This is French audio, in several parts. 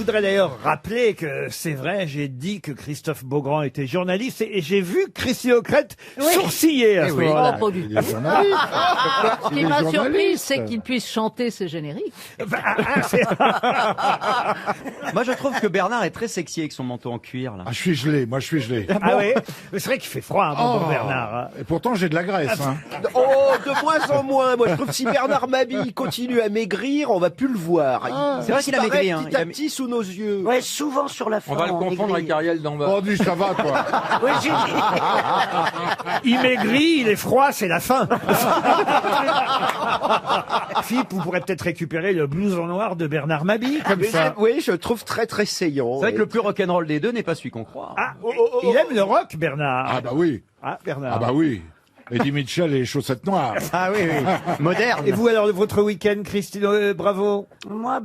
voudrais d'ailleurs rappeler que c'est vrai, j'ai dit que Christophe Beaugrand était journaliste et j'ai vu Christy Ockrent sourciller à ce moment-là. Oh, pas du tout. Ce qui m'a surpris, c'est qu'il puisse chanter ce générique. Moi, je trouve que Bernard est très sexy avec son manteau en cuir, là. Ah, je suis gelé, moi je suis gelé. Ah oui, mais c'est vrai qu'il fait froid, hein, mon bon Bernard. Hein. Et pourtant j'ai de la graisse. Hein. Oh, de moins en moins. Moi, je trouve que si Bernard Mabille continue à maigrir, on va plus le voir. C'est vrai qu'il a maigri, hein. Petit à petit sous nos yeux. Ouais, souvent sur la fin. On va le confondre avec Ariel d'en bas. Oh, dis, ça va, toi. Ouais, j'ai Il maigrit, il est froid, c'est la fin. Philippe, vous pourrez peut-être récupérer le blouson noir de Bernard Mabille, comme ça. Oui, je le trouve très très saillant. C'est vrai que le plus rock'n'roll des deux n'est pas celui qu'on croit. Ah, il aime le rock, Bernard. Ah bah oui. Ah, Bernard. Ah bah oui. Eddie Mitchell et les chaussettes noires. Ah oui, oui. Moderne. Et vous, alors, votre week-end, Christine, bravo. Moi,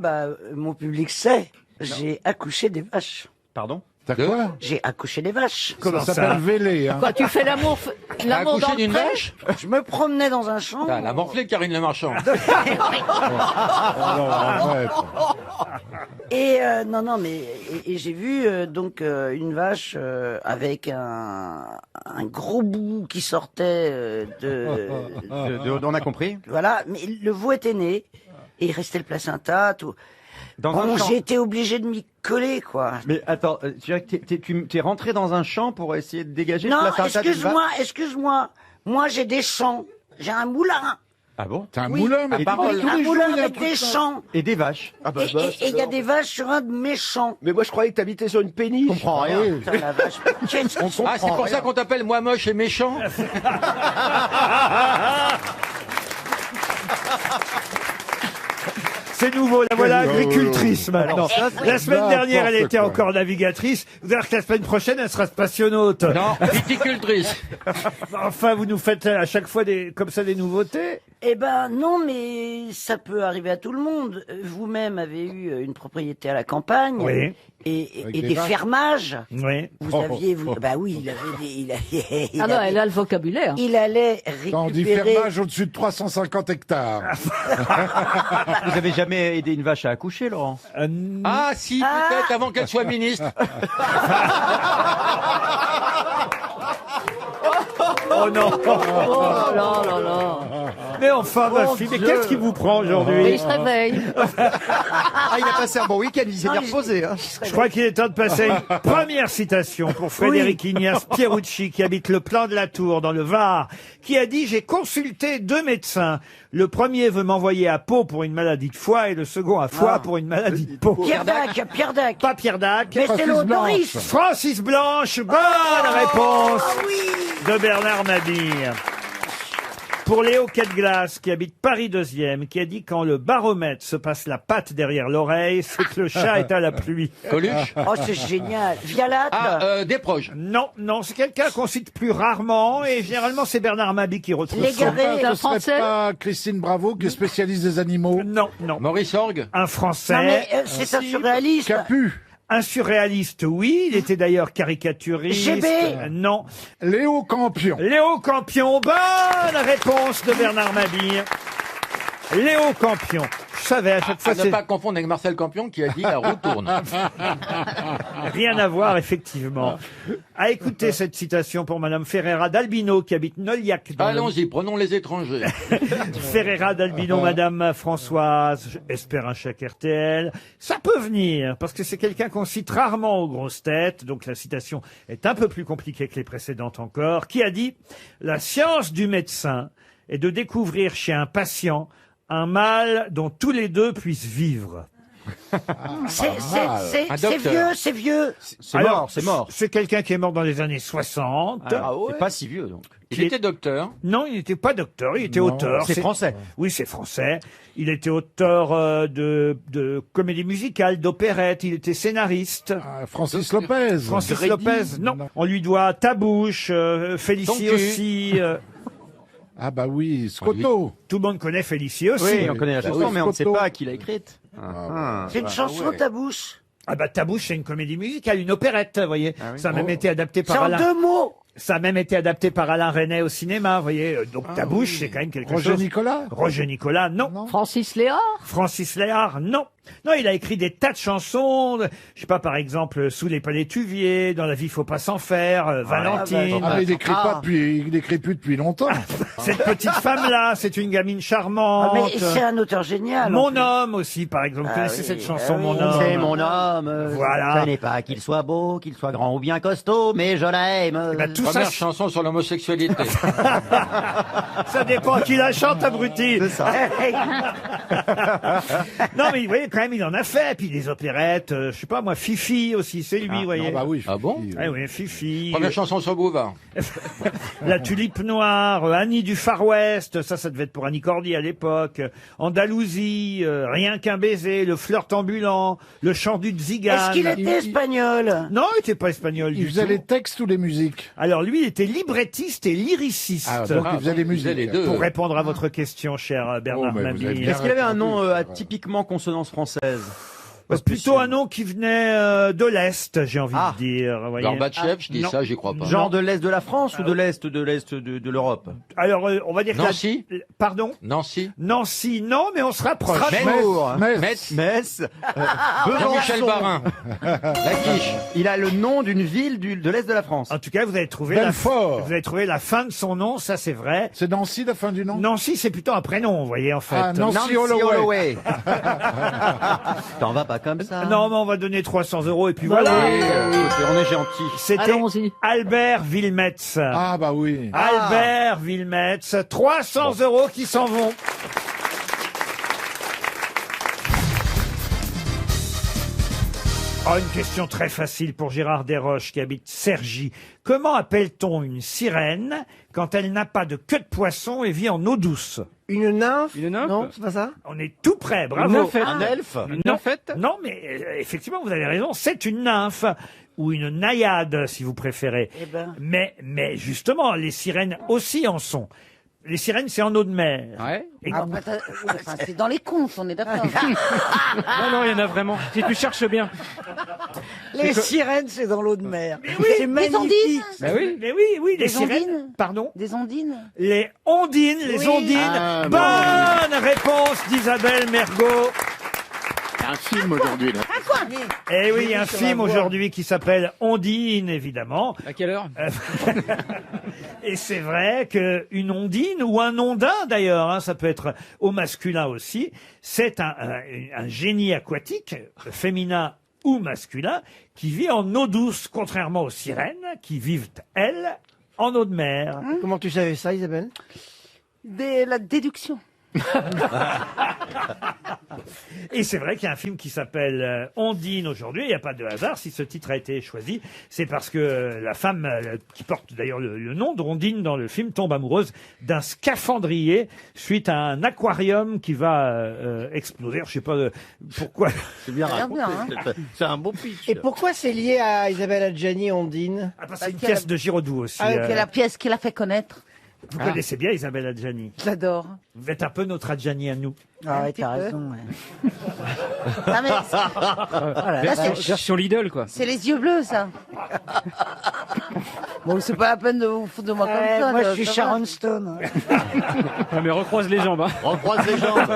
mon public sait. J'ai accouché des vaches. Pardon? T'as quoi? J'ai accouché des vaches. Comment Ça s'appelle Vélé. Hein. Quoi, tu fais l'amour dans accouché le d'une pré vache? Je me promenais dans un champ. Ah, la morflée, Karine Le Marchand. Ah non, arrête. Et non, mais et j'ai vu donc une vache avec un gros bout qui sortait On a compris. voilà, mais le veau était né et il restait le placenta, tout. Dans un champ. J'ai été obligé de m'y coller, quoi. Mais attends, tu es rentré dans un champ pour essayer de dégager Non, le placenta d'une vache? excuse-moi. Moi, j'ai des champs. J'ai un moulin. Ah bon? T'as un moulin, mais à tous parole. les Un jours, moulin il y a un avec truc des ça. champs. Et des vaches. Ah bah, Et il y a des vaches sur un de mes champs. Mais moi, je croyais que t'habitais sur une péniche. Je comprends Ah rien. oui. Putain, la vache. Ah, c'est pour ça qu'on t'appelle moi moche et méchant. C'est nouveau, la voilà Oh. agricultrice maintenant. La semaine dernière, elle était quoi. encore navigatrice. Vous allez voir que la semaine prochaine, elle sera spationaute. Non, viticultrice. Enfin, vous nous faites à chaque fois comme ça des nouveautés. Eh ben non, mais ça peut arriver à tout le monde. Vous-même avez eu une propriété à la campagne Oui. et Avec des des vaches. fermages. Oui. Vous aviez, bah oui, il avait des, il Ah non, avait- elle a le vocabulaire. il allait Quand on dit récupérer. fermage au-dessus de 350 hectares. Vous avez jamais aidé une vache à accoucher, Laurent? Ah, si, peut-être avant qu'elle soit ministre. Oh non. Oh là là là. Mais enfin, ma fille, mais qu'est-ce qui vous prend Et aujourd'hui? il se réveille. Ah, il a passé un bon week-end, il s'est Non, bien il- reposé. Hein. Je crois qu'il est temps de passer à une première citation pour Frédéric Ignace Pierucci, qui habite le Plan de la Tour, dans le Var, qui a dit « J'ai consulté 2 médecins. Le premier veut m'envoyer à Pau pour une maladie de foie et le second à foie pour une maladie de peau. » Pierre Dac. Pas Pierre Dac. Mais c'est l'autre Blanche. Doris. Francis Blanche, bonne réponse Ah oui. de Bernard Mabille. Pour Léo Quetglas, qui habite Paris 2e, qui a dit quand le baromètre se passe la patte derrière l'oreille, c'est que le chat est à la pluie. Coluche. Oh, c'est génial. Vialat. Des proches. Non, non, c'est quelqu'un qu'on cite plus rarement et généralement c'est Bernard Mabille qui retrouve son Légaré. C'est un Ce serait Français. pas Christine Bravo qui est spécialiste des animaux. Non, non. Maurice Orgue. Un Français. Non mais c'est un surréaliste. Capu. Un surréaliste, oui. Il était d'ailleurs caricaturiste. GB. Non. Léo Campion. Léo Campion. Bonne réponse de Bernard Mabille. Léo Campion. Je savais à chaque fois À ne c'est pas confondre avec Marcel Campion qui a dit la roue tourne. rien à voir effectivement. À écouter cette citation pour Madame Ferreira d'Albino qui habite Noliac. dans le- Allons-y, prenons les étrangers. Ferreira d'Albino, Madame Françoise, espère un chèque RTL. Ça peut venir, parce que c'est quelqu'un qu'on cite rarement aux grosses têtes, donc la citation est un peu plus compliquée que les précédentes encore, qui a dit « La science du médecin est de découvrir chez un patient un mal dont tous les deux puissent vivre. » C'est Un docteur. vieux. C'est Alors, mort, c'est mort. C'est quelqu'un qui est mort dans les années 60. C'est pas si vieux, donc. Il était docteur. Non, il n'était pas docteur, il était Non, auteur. C'est français. Oui, c'est français. Il était auteur de comédie musicale, d'opérette. Il était scénariste. Ah, Francis Lopez. Francis Grady. Lopez, non. Non. On lui doit Tabouche, Félicie Ton cul. aussi. Ah bah oui, Scotto. Tout le monde connaît Félicie aussi. Oui, on connaît la chanson, oui, mais on ne sait Scotto. pas qui l'a écrite. C'est une chanson ta bouche. Ah bah Tabouche, c'est une comédie musicale, une opérette, vous voyez. Ah oui. Ça a même Oh. été adapté C'est par en Alain. 2 mots. Ça a même été adapté par Alain Resnais au cinéma, vous voyez. Donc Tabouche, c'est quand même quelque Roger chose. Nicolas. Roger Nicolas, non. Francis Léard. Francis Léard, non. Non, il a écrit des tas de chansons. Je sais pas, par exemple, Sous les palétuviers, Dans la vie, faut pas s'en faire, Valentine. Ah, mais il écrit pas depuis, il écrit plus depuis longtemps. Cette petite femme-là, c'est une gamine Ah, charmante. mais c'est un auteur génial. en Mon plus. homme aussi, par exemple. Vous Ah connaissez oui, cette chanson, ah Mon oui. homme? C'est mon homme. Voilà. Ce n'est pas qu'il soit beau, qu'il soit grand ou bien costaud, mais je l'aime. Eh ben, tout ça, Première chanson sur l'homosexualité. ça dépend qui la chante, abruti. C'est ça. Non, mais vous voyez, quand même, il en a fait. Puis des opérettes, je sais pas, moi, Fifi aussi, c'est lui, vous voyez. Ah bah oui. Ah bon Ah oui, Fifi. Première chanson sur Bouvard. La tulipe noire, Annie du Far West, ça devait être pour Annie Cordy à l'époque. Andalousie, Rien qu'un baiser, Le flirt ambulant, Le chant du tzigane. Est-ce qu'il était espagnol? Non, il était pas espagnol Il du faisait tout. les textes ou les musiques? Alors lui, il était librettiste et lyriciste. Ah, donc il faisait les il faisait musiques. les deux. Pour répondre à votre question, cher Bernard Oh, mais vous avez Mabille. bien Est-ce qu'il avait un nom typiquement consonance française? Plutôt un nom qui venait de l'Est, j'ai envie Ah. de dire. vous voyez. Gorbatchev, je dis non. ça, j'y crois pas. Genre de l'Est de la France ou de l'Est de l'Europe? Alors, on va dire que Nancy Pardon Nancy Nancy, non, mais on se rapproche. Strasbourg. Metz. Metz. Jean-Michel Besançon. Barin. La quiche. Il a le nom d'une ville de l'Est de la France. En tout cas, vous avez trouvé Belfort. vous avez trouvé la fin de son nom, ça c'est vrai. C'est Nancy la fin du nom? Nancy, c'est plutôt un prénom, vous voyez, en fait. Ah, Nancy Holloway. T'en vas pas comme ça. Non, mais on va donner 300 € et puis Bah voilà. oui, on est gentil. C'était Allons-y. Albert Wilmetz. Ah bah oui. Albert Wilmetz, 300 € qui s'en vont. Oh, une question très facile pour Gérard Desroches qui habite Cergy. Comment appelle-t-on une sirène quand elle n'a pas de queue de poisson et vit en eau douce? Une nymphe? Une nymphe? Non, c'est pas ça? On est tout près, bravo. Une nymphette. Un elfe? Une Non, nymphette? non, mais effectivement, vous avez raison, c'est une nymphe ou une naïade, si vous préférez. Eh ben. Mais justement, les sirènes aussi en sont. Les sirènes, c'est en eau de mer. Ouais. Et- Ah, bah, enfin, c'est dans les contes, on est d'accord. Non, non, il y en a vraiment. Si tu cherches bien. Les sirènes, c'est dans l'eau de mer. C'est Les ondines magnifique. Bah oui. Mais oui, les Des sirènes. ondines Pardon? Des ondines Les ondines, Oui. ondines. Bonne réponse d'Isabelle Mergot. Un film aujourd'hui là. Eh oui, il y a un film aujourd'hui qui s'appelle Ondine, évidemment. À quelle heure? Et c'est vrai qu'une ondine, ou un ondin d'ailleurs, hein, ça peut être au masculin aussi, c'est un génie aquatique, féminin ou masculin, qui vit en eau douce, contrairement aux sirènes, qui vivent, elles, en eau de mer. Comment tu savais ça, Isabelle? La déduction. Et c'est vrai qu'il y a un film qui s'appelle Ondine aujourd'hui. Il n'y a pas de hasard si ce titre a été choisi. C'est parce que la femme qui porte d'ailleurs le nom d'Ondine dans le film tombe amoureuse d'un scaphandrier suite à un aquarium qui va exploser. Je sais pas pourquoi. C'est bien Ça a l'air bien, hein. C'est un beau pitch. Et pourquoi c'est lié à Isabelle Adjani, Ondine? Ah, parce que c'est une pièce de Giraudoux aussi. C'est la pièce qui l'a fait connaître. Vous connaissez bien Isabelle Adjani. J'adore. Vous êtes un peu notre Adjani à nous. Ah ouais, petit t'as peu. raison. Ouais. Ah, mais là, Version Lidl, quoi. c'est les yeux bleus, ça. Bon, c'est pas la peine de vous foutre de moi Ouais, comme ça. moi, ça je suis va. Sharon Stone. Ouais, mais recroise les jambes, hein. Recroise les jambes.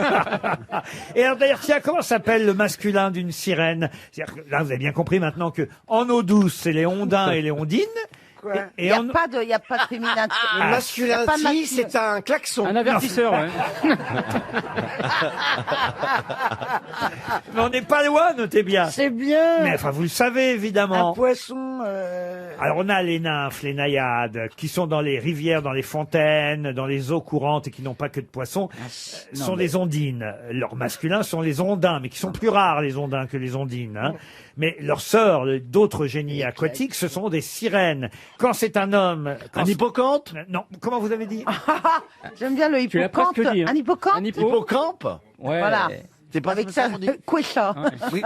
Et alors d'ailleurs, tiens, comment s'appelle le masculin d'une sirène? C'est-à-dire que là, vous avez bien compris maintenant que en eau douce, c'est les ondins et les ondines. Quoi? Il n'y a, pas de féminin. Le masculin, pas de si, masculin. c'est un klaxon. Un avertisseur, ouais. Mais on n'est pas loin, notez bien. C'est bien. Mais enfin, vous le savez, évidemment. Un poisson. Alors, on a les nymphes, les naïades, qui sont dans les rivières, dans les fontaines, dans les eaux courantes et qui n'ont pas que de poissons, sont les ondines. Leurs masculins sont les ondins, mais qui sont plus rares, les ondins, que les ondines. Hein. Mais leurs sœurs, d'autres génies aquatiques, ce sont des sirènes. Quand c'est un homme... Un hippocampe? Non, comment vous avez dit? J'aime bien le Tu l'as hippocampe. presque dit, hein. Un hippocampe Un hippo. Hippocampe? Ouais. Voilà. C'est pas Avec ça ça, qu'on dit? couécha. Oui.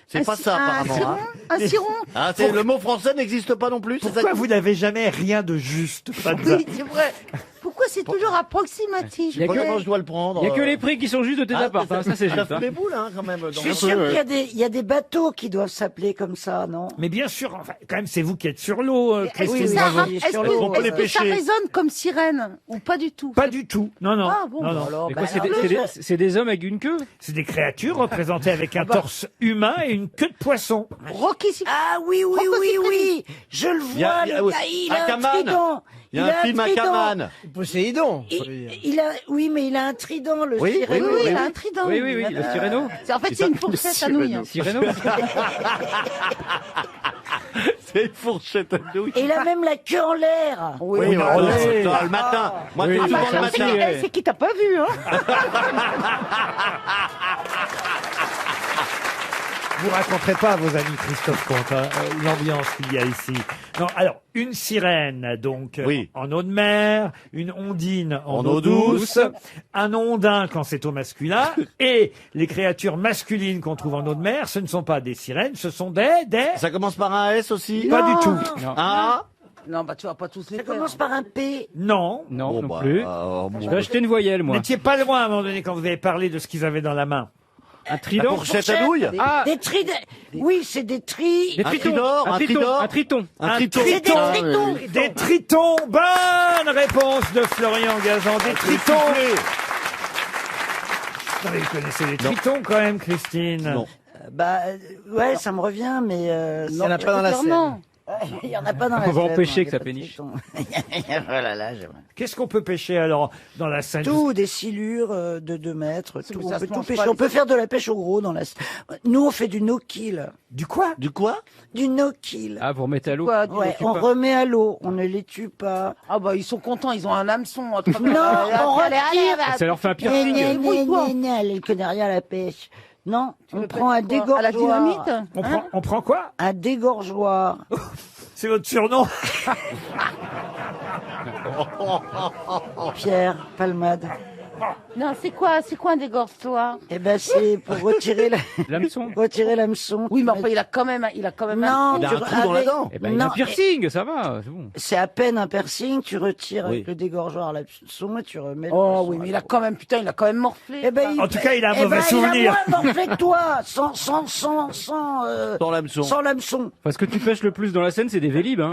C'est pas ça, apparemment. Hein. Un ciron. Ah, le mot français n'existe pas non plus. C'est ça Pourquoi vous n'avez jamais rien de juste? Pas de- Oui, c'est vrai. Pourquoi c'est toujours approximatif? Il y a que- Comment je dois le prendre Il y a que les prix qui sont justes de tes apparts, hein, ça c'est Ça juste. fout hein. les boules, hein, quand même. Je suis sûr qu'il y a des bateaux qui doivent s'appeler comme ça, non? Mais bien sûr, enfin, quand même, c'est vous qui êtes sur l'eau, Est-ce Christine que, ça, Bravo. ra- est-ce que- On peut les est-ce que ça pêcher. résonne comme sirène ou pas du tout? Pas du tout. Non, non. Ah bon, non, non. alors, Mais bah, quoi, c'est alors, c'est des hommes avec une queue? C'est des créatures représentées avec un torse humain et une queue de poisson. Rocky Six- Ah oui, oui, Rocco oui, Siffredi. oui. Je le Il y a- vois, il y a- le oui. gars, il a un Akaman. trident. Il y a un film à trident. Kaman. Poséidon. Oui, mais il a un trident, le Oui, sirène. Oui, il a un trident. Oui, oui, oui, le siréno. En fait, c'est une fourchette à nouilles. Siréno. C'est une fourchette à douille. Et il a même la queue en l'air. Oui, Oui, voilà, oui. c'est ça, le matin. Moi, Oui, c'est souvent ça le aussi, matin. ouais. C'est qui t'a pas vu, hein? Vous raconterez pas à vos amis Christophe Comte l'ambiance qu'il y a ici. Non, alors une sirène donc Oui. en eau de mer, une ondine en En eau eau douce, douce. un ondin quand c'est au masculin, et les créatures masculines qu'on trouve en eau de mer, ce ne sont pas des sirènes, ce sont des Ça commence par un S aussi pas du tout. Un Non, bah tu vas pas tous les Ça faire. commence par un P. Non. Non, Bon, non bah, plus. bon. Je vais acheter une voyelle, moi. N'étiez pas loin à un moment donné quand vous avez parlé de ce qu'ils avaient dans la main. Un La trident. fourchette à douille Ah, Des tridents. Oui, c'est des des Un tritons. tridor, un tridor. Un triton. Un Un triton. C'est des triton. tritons. Des tritons. Bonne réponse de Florian Gazan. Des tritons. Non, mais vous connaissez les tritons quand même, Christine. Non. Ouais, ça me revient, mais Il y en a pas dans la scène. Non. il y en a pas dans la On va Seine, empêcher non, que il y ça a pas de péniche. tritons. Oh là là, j'aimerais. Qu'est-ce qu'on peut pêcher alors dans la Seine? Tout, des silures de 2 mètres, tout. mais On ça peut se tout mange pêcher. pas, On peut faire de la pêche au gros dans la. Nous, on fait du no-kill. Du quoi? Du quoi Du no-kill. Ah, vous remettez à l'eau. Quoi, Ouais, tu on pas- remet à l'eau, on ne les tue pas. Ah bah ils sont contents, ils ont un hameçon. Non, on retire. Ça leur fait un Gna, piercing. gna, gna, Débrouille-toi. gna, gna, elle connaît rien à la pêche. Non, on veux prend un pêcher quoi? dégorgeoir. À la dynamite. On prend quoi? Un dégorgeoir. C'est votre surnom? Pierre, palmade. Non, c'est quoi un dégorge-toi? Eh ben, c'est pour retirer L'hameçon. retirer l'hameçon. Oui, mais enfin, il a quand même. Non, Il a un trou dans la dent. Eh ben, il a un Non, piercing, ça va. C'est bon. c'est à peine un piercing, tu retires Oui. avec le dégorgeoir l'hameçon et tu remets le Oh poisson oui, mais à il a l'eau. quand même, putain, il a quand même morflé. Eh ben, En tout cas, il a un mauvais Il souvenir. a moins morflé que toi, sans Dans l'hameçon. sans l'hameçon. Parce que tu pêches le plus dans la Seine, c'est des vélib, hein.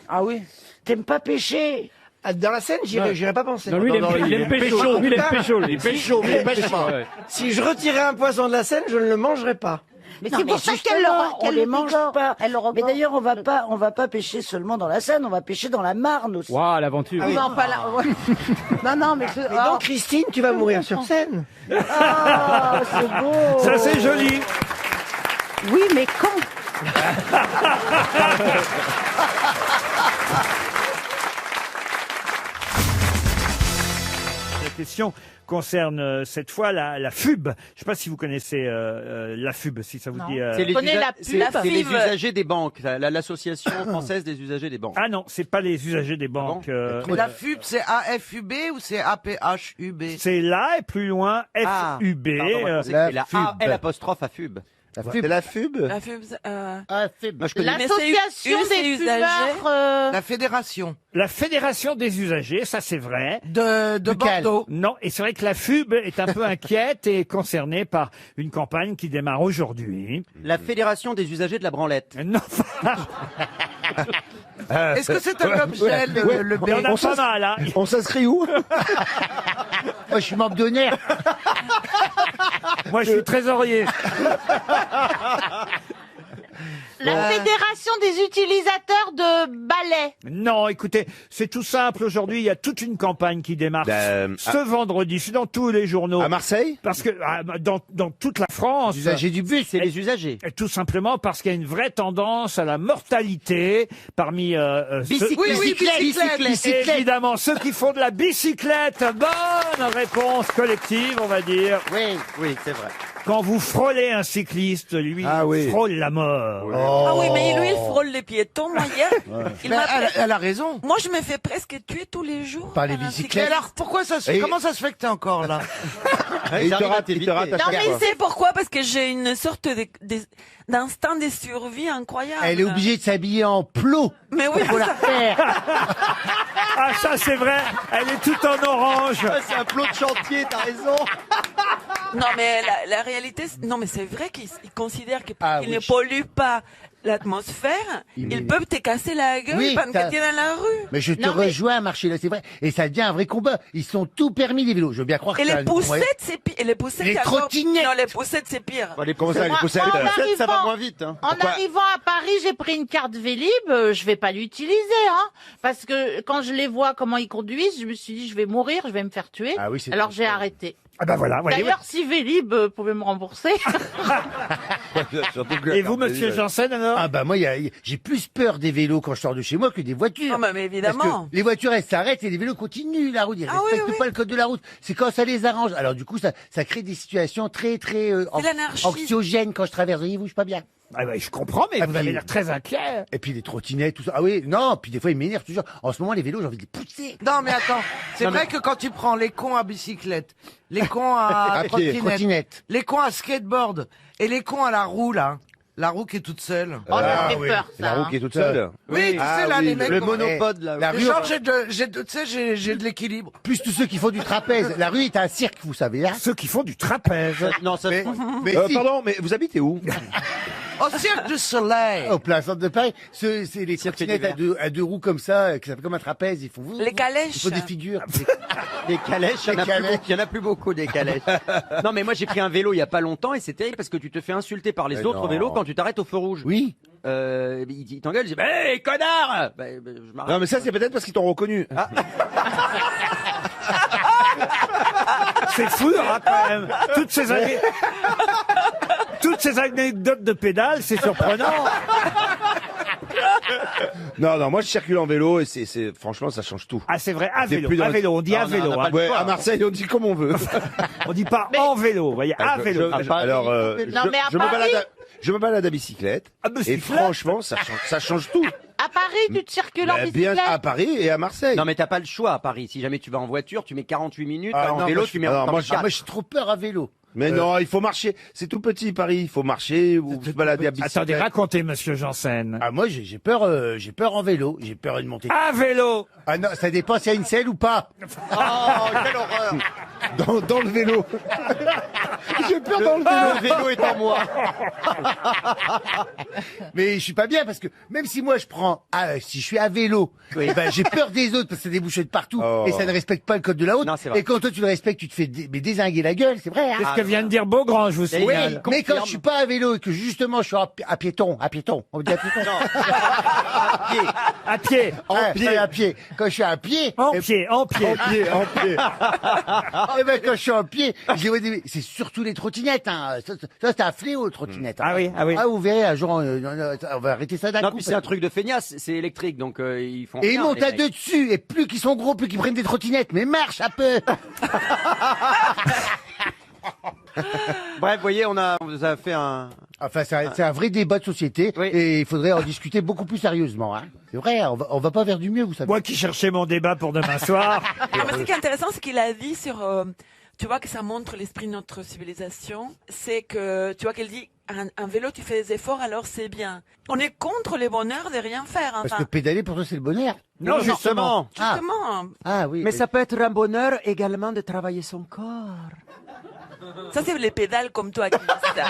Ah oui. T'aimes pas pêcher? Ah, dans la scène, j'irais pas penser. Non, lui, il aime pécho. Lui, il aime pécho. Il pêche chaud, mais il pêche pas. Ouais. Si je retirais un poisson de la Seine, je ne le mangerais pas. Mais Non, c'est pour ça justement, qu'elle on les mange pas. Elle le Mais d'ailleurs, on va pas pêcher seulement dans la Seine, on va pêcher dans la Marne aussi. Waouh, l'aventure. Oui, non, pas là. Ouais. Non, non, mais je. Et ah, donc, Christine, tu vas mourir sur scène. Ah, c'est beau. Ça, c'est joli. oui, mais quand? La question concerne cette fois la FUB. Je ne sais pas si vous connaissez la FUB, si ça vous dit. C'est les, Connais la c'est pub. les usagers des banques, l'association française des usagers des banques. Ah non, c'est pas les usagers des banques. Mais la FUB, c'est AFUB ou c'est APHUB? C'est là et plus loin FUB. Pardon, moi, je pensais que c'était la A, L apostrophe à FUB. C'est la FUB La FUB, Moi, je connais. L'association des fumeurs. la fédération La Fédération des usagers, ça c'est vrai. de Bordeaux. Non, et c'est vrai que la FUB est un peu inquiète et concernée par une campagne qui démarre aujourd'hui. La fédération des usagers de la branlette. Non, Est-ce que c'est un objet, le il y en a B? pas mal, hein. On s'inscrit où Moi, je suis membre d'honneur. Moi, je suis trésorier. La fédération des utilisateurs de balais. Non, écoutez, c'est tout simple. Aujourd'hui, il y a toute une campagne qui démarre ce vendredi. C'est dans tous les journaux. À Marseille Parce que dans toute la France. Les usagers du bus, c'est les usagers. Tout simplement parce qu'il y a une vraie tendance à la mortalité parmi Bicyclette. évidemment ceux qui font de la bicyclette. Bonne réponse collective, on va dire. Oui, oui, c'est vrai. Quand vous frôlez un cycliste, lui, il frôle la mort. Ah oui, mais lui, il frôle les piétons. Moi, hier, il m'a Elle a raison. Moi, je me fais presque tuer tous les jours. Par les par un bicyclettes. Mais alors, pourquoi ça se fait? Comment ça se fait que t'es encore là? Il te rate à Non, chaque mais fois. c'est pourquoi? Parce que j'ai une sorte d'instinct de survie incroyable. Elle est obligée de s'habiller en plot. Mais oui, Pour la faire. Ah, ça, c'est vrai. Elle est toute en orange. C'est un plot de chantier, t'as raison. Non, mais la réalité, non, mais c'est vrai qu'ils considèrent qu'ils Ah, ne oui. polluent pas l'atmosphère. Ils peuvent te casser la gueule Oui, pendant ça- que tu es dans la rue. Mais je te Non, mais- rejoins à marcher là, c'est vrai. Et ça devient un vrai combat. Ils sont tout permis, les vélos. Je veux bien croire Et que les ça- poussettes, c'est pire. Et les poussettes, Les c'est encore- trottinettes. Non, les poussettes, c'est pire. Comment ça, les poussettes? en Les poussettes, ça va arrivant- moins vite. Hein. En arrivant à Paris, j'ai pris une carte Vélib, je vais pas l'utiliser, hein, parce que quand je les vois comment ils conduisent, je me suis dit je vais mourir, je vais me faire tuer. Ah oui, c'est alors très j'ai fort. arrêté. Ah ben voilà, voyez. D'ailleurs, si Vélib pouvait me rembourser. Surtout que Et vous, monsieur Janssen, alors? Ah bah moi, j'ai plus peur des vélos quand je sors de chez moi que des voitures. Ah, mais évidemment. Parce que les voitures, elles s'arrêtent et les vélos continuent la route. Ils Ah oui, respectent oui. pas le code de la route. C'est quand ça les arrange. Alors du coup, ça crée des situations très C'est l'anarchie. anxiogènes quand je traverse. Voyez-vous, je suis pas bien. Ah ben, je comprends, mais Ah, vous puis- avez l'air très inquiet. Et puis les trottinettes, tout ça. Ah oui, non. Puis des fois, ils m'énervent toujours. En ce moment, les vélos, j'ai envie de les pousser. Non, mais attends. C'est vrai que quand tu prends les cons à bicyclette, les cons à Trottinette. les cons à skateboard et les cons à la roue, là. La roue qui est toute seule. Oh, ça fait oui. peur, ça. La roue hein. qui est toute seule. Oui, tu sais, là, les mecs. le ont- monopode, là. La Et rue, genre, tu sais, j'ai de l'équilibre. plus tous ceux qui font du trapèze. La rue est un cirque, vous savez. Hein. Ceux qui font du trapèze. Non, ça. Mais si, Pardon, mais vous habitez où? Au Cirque du Soleil. au plein centre de Paris, c'est les trottinettes à deux roues comme ça, qui s'appellent comme un trapèze. Ils font Les calèches. Ils font des figures. Des calèches, il y en a plus beaucoup des calèches. Non, mais moi j'ai pris un vélo il y a pas longtemps et c'est terrible parce que tu te fais insulter par les autres non. vélos quand tu t'arrêtes au feu rouge. Oui. Il t'engueule, il dit hey, connard je m'arrête. Non, mais ça, c'est peut-être parce qu'ils t'ont reconnu. C'est fou, hein, quand même. Toutes ces anecdotes de pédale, c'est surprenant. Non, moi je circule en vélo et franchement, ça change tout. Ah, c'est vrai, à T'es vélo. plus dans À le- vélo, on dit à Non, vélo. on n'a hein. pas Ouais, à Marseille, on dit comme on veut. On dit pas en vélo, vous voyez, à vélo. Alors, Non, mais à Paris- je me balade à bicyclette. À Et bicyclette. franchement, ça change tout. À Paris, tu te circules en Bah, bien bicyclette. à Paris et à Marseille. Non mais t'as pas le choix à Paris. Si jamais tu vas en voiture, tu mets 48 minutes. Ah, en non, vélo, moi, tu mets alors, en moi, 34. Moi, j'ai trop peur à vélo. Mais non, il faut marcher. C'est tout petit, Paris. Il faut marcher ou se balader à bicyclette. Attendez, racontez, monsieur Janssen. Ah, moi, j'ai peur en vélo. J'ai peur de monter. À vélo. Ah non, ça dépend s'il y a une selle ou pas. Oh, quelle horreur. Dans le vélo. J'ai peur dans le vélo. Le vélo est en moi. Mais je suis pas bien parce que même si moi si je suis à vélo, eh ben, j'ai peur des autres parce que ça débouche de partout Oh. et ça ne respecte pas le code de la route. Non, c'est vrai. Et quand toi tu le respectes, tu te fais dézinguer la gueule, c'est vrai. Hein. C'est ce que vient de dire Beaugrand, je vous Oui, signale. mais quand je suis pas à vélo et que justement je suis à piéton, on dit à piéton. À pied. À pied. Quand je suis à pied, En eh- pied, en pied. En pied. eh ben, quand je suis en pied, c'est surtout les trottinettes. Hein. Ça, c'est un fléau, les trottinettes. Ah oui, ah oui. Ah, vous verrez, un jour, on va arrêter ça d'un Non coup. puis c'est un truc de feignasse. C'est électrique donc ils font. Et ils rien, montent les à mecs. deux dessus, et plus qu'ils sont gros, plus qu'ils prennent des trottinettes. Mais marche un peu. Bref, vous voyez, on vous a fait un. Enfin, c'est un vrai débat de société, Oui. et il faudrait en discuter beaucoup plus sérieusement. Hein. C'est vrai, on va pas vers du mieux, vous savez. Moi qui cherchais mon débat pour demain soir. Non, mais ce qui est intéressant, c'est qu'il a dit sur, tu vois que ça montre l'esprit de notre civilisation, c'est que, tu vois qu'elle dit, un vélo, tu fais des efforts, alors c'est bien. On est contre les bonheurs de rien faire, Parce enfin. que pédaler, pour toi, c'est le bonheur. Non, justement. Justement. Ah oui. Mais ça peut être un bonheur également de travailler son corps. Ça, c'est les pédales comme toi qui dis ça.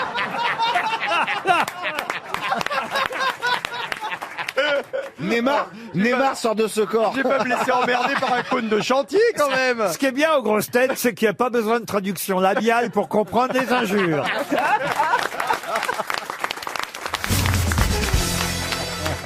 Neymar sort de ce corps. Je vais pas me laisser emmerder par un cône de chantier quand même. Ce qui est bien aux grosses têtes, c'est qu'il n'y a pas besoin de traduction labiale pour comprendre les injures.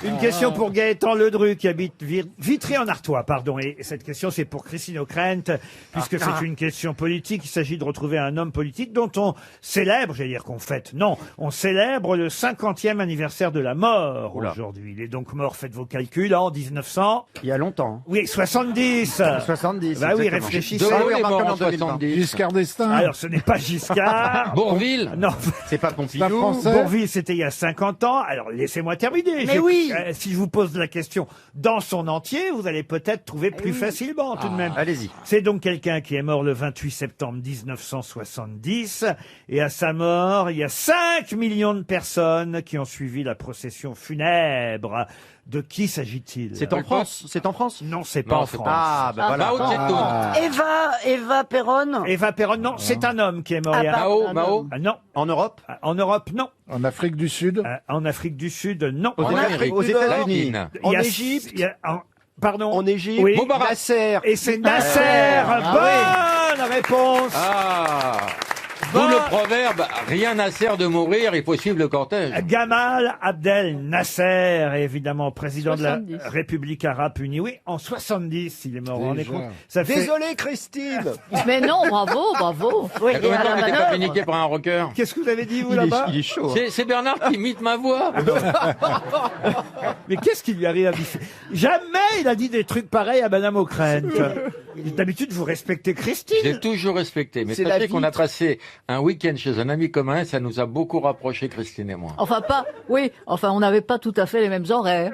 Une question pour Gaëtan Ledru qui habite Vitry-en-Artois, pardon. Et cette question, c'est pour Christine O'Krent, puisque c'est une question politique. Il s'agit de retrouver un homme politique dont on célèbre, j'allais dire qu'on fête, non, on célèbre le 50e anniversaire de la mort aujourd'hui. Il est donc mort, faites vos calculs, en 1900. Il y a longtemps. Oui, 70. 70. Bah oui, exactement. réfléchissez. De Gaulle est mort en 70. Giscard d'Estaing. Alors, ce n'est pas Giscard. Bourvil. Non. C'est pas Pompidou. Français. Bourvil, c'était il y a 50 ans. Alors, laissez-moi terminer. Mais oui. Si je vous pose la question dans son entier, vous allez peut-être trouver plus facilement tout de même. Allez-y. C'est donc quelqu'un qui est mort le 28 septembre 1970. Et à sa mort, il y a 5 millions de personnes qui ont suivi la procession funèbre. De qui s'agit-il? C'est en France. C'est en France. Non, c'est pas en France. Ah, bah voilà. Mao Tse-tung. Eva Perron. Eva Perron, non, c'est un homme qui est mort. Ah, il y a- pardon. Mao. Ah, non. En Europe. En Europe, non. En Afrique du Sud. En Afrique du Sud, non. Aux Amérique Aux du Nord. États-Unis. Il y a- En Égypte. il y a- Pardon. En Égypte. Oui. Moubarak. Nasser. Et c'est Nasser. Bonne réponse. Ah. D'où Bon. le proverbe, rien n'a sert de mourir, il faut suivre le cortège. Gamal Abdel Nasser, évidemment président 70. de la République arabe unie. Oui, en 70, il est mort. Vous vous rendez Déjà. compte? Ça fait... Désolé, Christine. Mais non, bravo. Il y Oui, a combien de temps la que t'es pas manœuvre. fait niquer par un rocker? Qu'est-ce que vous avez dit, vous, Il là-bas? est chaud. C'est Bernard qui imite ma voix. Mais qu'est-ce qui lui arrive à Biffy? Jamais il a dit des trucs pareils à Madame O'Krent. D'habitude, vous respectez Christine. J'ai toujours respecté. Mais C'est la sachez qu'on a vitre. passé un week-end chez un ami commun, ça nous a beaucoup rapprochés, Christine et moi. Enfin, on n'avait pas tout à fait les mêmes horaires.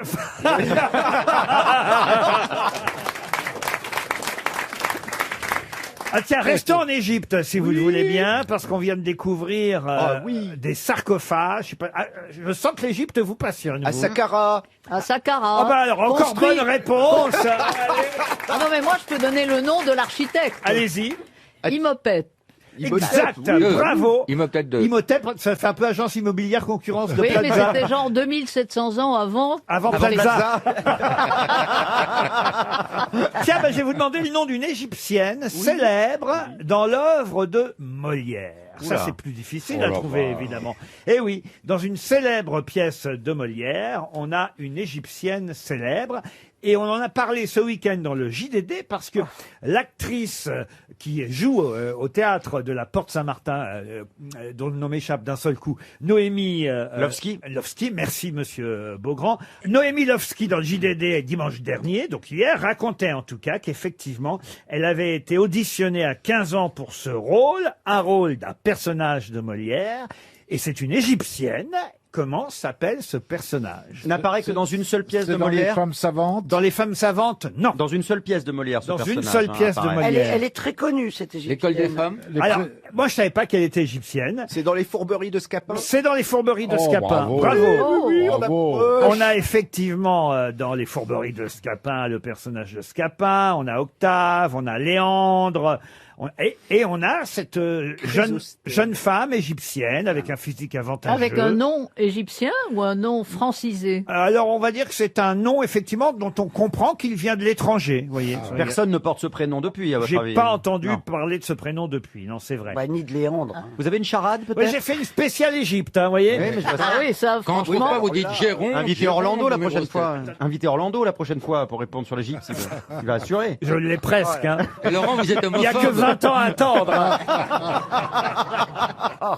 Ah tiens, restons en Égypte, si vous le voulez bien, parce qu'on vient de découvrir des sarcophages. Je sens que l'Égypte vous passionne. À vous. Saqqara. À Saqqara. Ah bah alors, encore Construit- bonne réponse. Ah non, mais moi, je peux donner le nom de l'architecte. Allez-y. Imhotep. Exact, bravo. Imhotep II. Imhotep, ça fait un peu agence immobilière concurrence de Oui, mais Plaza. c'était genre 2700 ans avant. Avant Plaza. Tiens, ben, je vais vous demander le nom d'une égyptienne célèbre dans l'œuvre de Molière. Ça, Oula. c'est plus difficile Oh à là trouver, là. évidemment. Et oui, dans une célèbre pièce de Molière, on a une égyptienne célèbre. Et on en a parlé ce week-end dans le JDD parce que l'actrice qui joue au théâtre de la Porte Saint-Martin, dont le nom m'échappe d'un seul coup, Noémie Lovski. Lovski, merci Monsieur Beaugrand. Noémie Lovski dans le JDD dimanche dernier, donc hier, racontait en tout cas qu'effectivement, elle avait été auditionnée à 15 ans pour ce rôle, un rôle d'un personnage de Molière, et c'est une Égyptienne. Comment s'appelle ce personnage? N'apparaît que dans une seule pièce C'est de dans les Molière. femmes savantes. Dans les femmes savantes, non. Dans une seule pièce de Molière, ce Dans personnage. une seule pièce de apparaît. Molière. Elle est très connue, cette égyptienne. L'école des femmes. Alors, moi, je savais pas qu'elle était égyptienne. C'est dans les fourberies de Scapin. C'est dans les fourberies de Oh, Scapin. bravo. Bravo. Bravo. On a effectivement dans les fourberies de Scapin le personnage de Scapin, on a Octave, on a Léandre, et on a cette jeune femme égyptienne avec un physique avantageux. Avec un nom égyptien ou un nom francisé? Alors on va dire que c'est un nom effectivement dont on comprend qu'il vient de l'étranger, vous voyez. Personne ne porte ce prénom depuis, à votre J'ai avis. pas entendu Non. parler de ce prénom depuis, non c'est vrai. Bah, ni de Léandre. hein. Vous avez une charade, peut-être? Ouais, j'ai fait une spéciale Égypte, hein, vous voyez. Oui, mais je vois ça. Ah oui, ça, Quand franchement. pas, vous dites Géron. Invitez Géron, Orlando la numéro prochaine 7. fois. Invitez Orlando la prochaine fois pour répondre sur l'Égypte. Il va assurer. Je l'ai presque. Hein. Et Laurent, vous êtes Il n'y a que homophobe. 20 ans à attendre. Hein.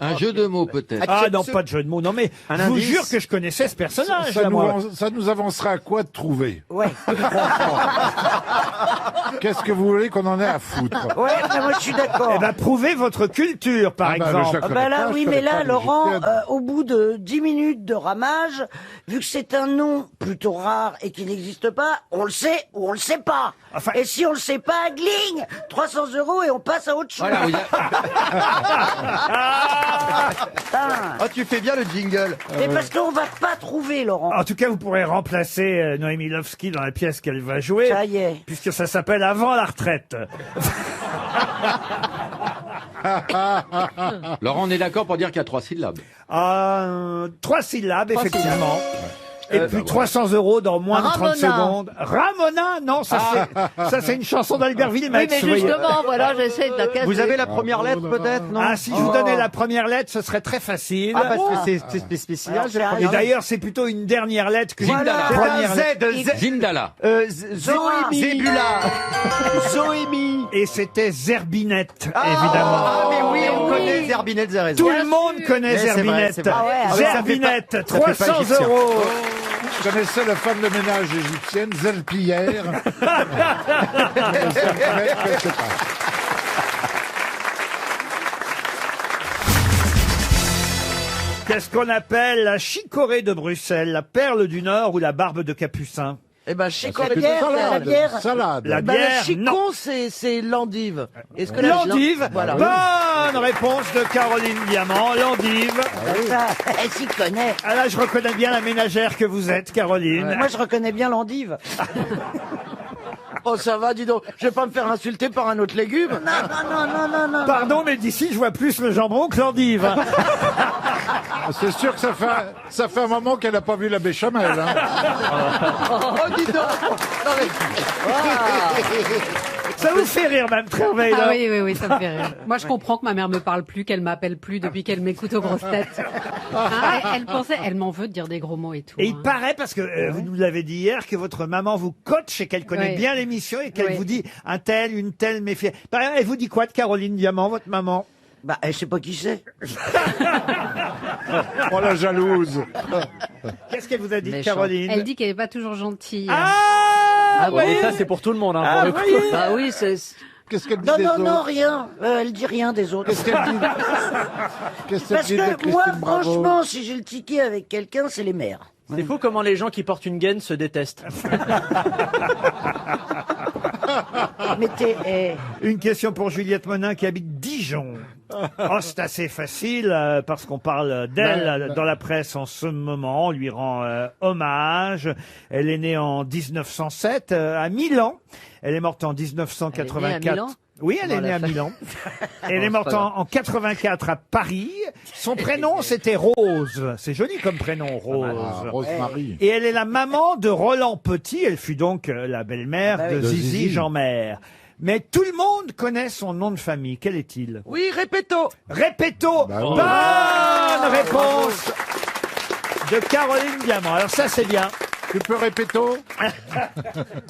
Un jeu de mots, peut-être. Ah non, pas de jeu de mots. Non, mais Un je vous indice. jure que je connaissais ce personnage. Ça là, moi. ça nous avancera à quoi de trouver? Ouais. Qu'est-ce que vous voulez qu'on en ait à foutre? Ouais, bah, moi, je suis d'accord. Eh ben, prouvez votre culture, par Ah bah, exemple. je la Ah connais bah là, pas, je oui, connais mais là, pas Laurent, l'égyptienne. au bout de 10 minutes de ramage, vu que c'est un nom plutôt rare et qui n'existe pas, on le sait ou on le sait pas. Enfin- Et si on le sait pas, gling, 300 € et on passe à autre chose. Voilà, vous Putain. Oh, tu fais bien le jingle. Mais parce qu'on va pas trouver, Laurent. En tout cas, vous pourrez remplacer Noémie Lovski dans la pièce qu'elle va jouer. Ça y est. Puisque ça s'appelle Avant la retraite. Laurent, on est d'accord pour dire qu'il y a 3 syllabes. 3 syllabes, effectivement. Et puis 300 € dans moins de 30 Ramona. secondes. Ramona, non, ça c'est une chanson d'Albert Villemetz. Oui, mais vous voyez. justement, voilà, j'essaie de la casser. Vous avez la première lettre peut-être, non? Ah, si je vous donnais la première lettre, ce serait très facile. Ah, parce que c'est spécial. j'ai la Et première lettre. d'ailleurs, c'est plutôt une dernière lettre que Voilà, une c'est première un lettre. Z. Zindala. Zoémie. Zébula. Zoémie. Et c'était Zerbinette, Ah, évidemment. mais oui, on connaît Zerbinette Zerez. Tout le monde connaît Mais c'est vrai, Zerbinette. c'est vrai. Ah ouais, ah ouais, Zerbinette, ça fait pas 300 égyptien. €. Je connaissais la femme de ménage égyptienne, Zelpillière. Je sais pas. Qu'est-ce qu'on appelle la chicorée de Bruxelles, la perle du Nord ou la barbe de Capucin? Eh ben, chicorée. La bière, la bière. Salade. La Bah, le bière, non. chicon, c'est l'endive. Est-ce que L'endive, Voilà. bonne réponse de Caroline Diamant, l'endive. Ça, elle s'y connaît. Ah là, je reconnais bien la ménagère que vous êtes, Caroline. Moi, je reconnais bien l'endive. Oh, ça va, dis donc. Je vais pas me faire insulter par un autre légume. Non. Pardon, mais d'ici, je vois plus le jambon que l'endive. hein. C'est sûr que ça fait un moment qu'elle n'a pas vu la béchamel. Hein. Oh, dis donc. Non, Ça vous fait rire, même, Trerveil, Ah là oui, ça me fait rire. Moi, je comprends que ma mère me parle plus, qu'elle m'appelle plus depuis qu'elle m'écoute aux grosses têtes. Elle pensait, elle m'en veut de dire des gros mots et tout. Et il paraît, parce que vous nous l'avez dit hier, que votre maman vous coach et qu'elle connaît Oui. bien l'émission et qu'elle Oui. vous dit un tel, une telle, méfiez. Par exemple, elle vous dit quoi de Caroline Diamant, votre maman? Bah, je sais pas qui c'est. Oh la jalouse. Qu'est-ce qu'elle vous a dit, Méchant. Caroline? Elle dit qu'elle est pas toujours gentille. Ah, Ah, ouais, et ça, c'est pour tout le monde. Hein, Ah, pour le coup. voyez. Bah oui, c'est... Qu'est-ce qu'elle dit Non, des non, autres non, rien. Elle dit rien des autres. Qu'est-ce qu'elle dit Qu'est-ce qu'elle Parce dit de que moi, Christine Bravo franchement, si j'ai le ticket avec quelqu'un, c'est les mères. C'est fou comment les gens qui portent une gaine se détestent. Mais t'es... Une question pour Juliette Monin qui habite Dijon. Oh, c'est assez facile parce qu'on parle d'elle dans la presse en ce moment. On lui rend hommage. Elle est née en 1907 à Milan. Elle est morte en 1984. Elle est née à Milan Oui, elle est née à Milan. Elle est morte en 84 à Paris. Son prénom, c'était Rose. C'est joli comme prénom, Rose. Ah, Rosemary. Et elle est la maman de Roland Petit. Elle fut donc la belle-mère Ah bah oui. de De Zizi Zizi. Jeanmaire. Mais tout le monde connaît son nom de famille. Quel est-il? Oui, répétons. Répétons. Bah oui. Bonne réponse de Caroline Diamant. Alors ça, c'est bien. Tu peux répéter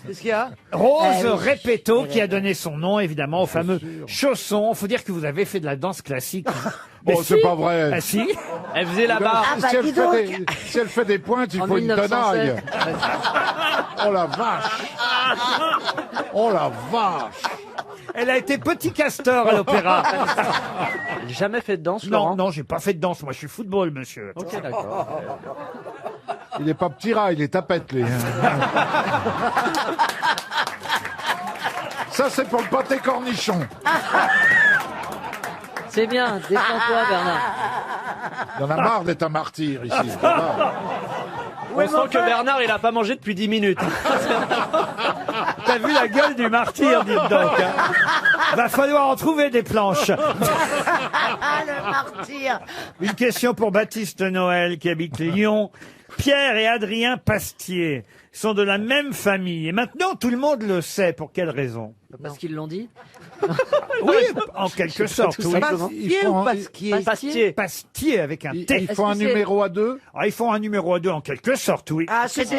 Qu'est-ce qu'il y a? Rose Ah oui. Repetto, qui a donné son nom, évidemment, au fameux chausson. Faut dire que vous avez fait de la danse classique. Mais Oh, c'est si. pas vrai. Ah si. Elle faisait la barre. Ah bah, si, elle dis fait donc. si elle fait des pointes, il En faut une 1907. tenaille. Oh la vache. Oh la vache. Elle a été petit castor à l'opéra. J'ai jamais fait de danse, Non, Laurent. non, j'ai pas fait de danse. Moi, je suis football, monsieur. Ok, d'accord. Il est pas petit rat, il est tapette, lui. Ça, c'est pour le pâté cornichon. C'est bien, défends-toi, Bernard. Il y en a marre d'être un martyr ici. c'est pas grave. On sent que Bernard, il a pas mangé depuis 10 minutes. T'as vu la gueule du martyr, dites donc. Hein. Va falloir en trouver des planches. Le martyr. Une question pour Baptiste Noël qui habite Lyon. Pierre et Adrien Pastier sont de la même famille. Et maintenant, tout le monde le sait. Pour quelle raison? Parce qu'ils l'ont dit. Oui, en quelque sorte. tout Oui. simplement. Pastier ou pasquier? Pastier. Pastier avec un T. Ils font un numéro à deux. Ah, ils font un numéro à deux en quelque sorte, oui. Ah, c'est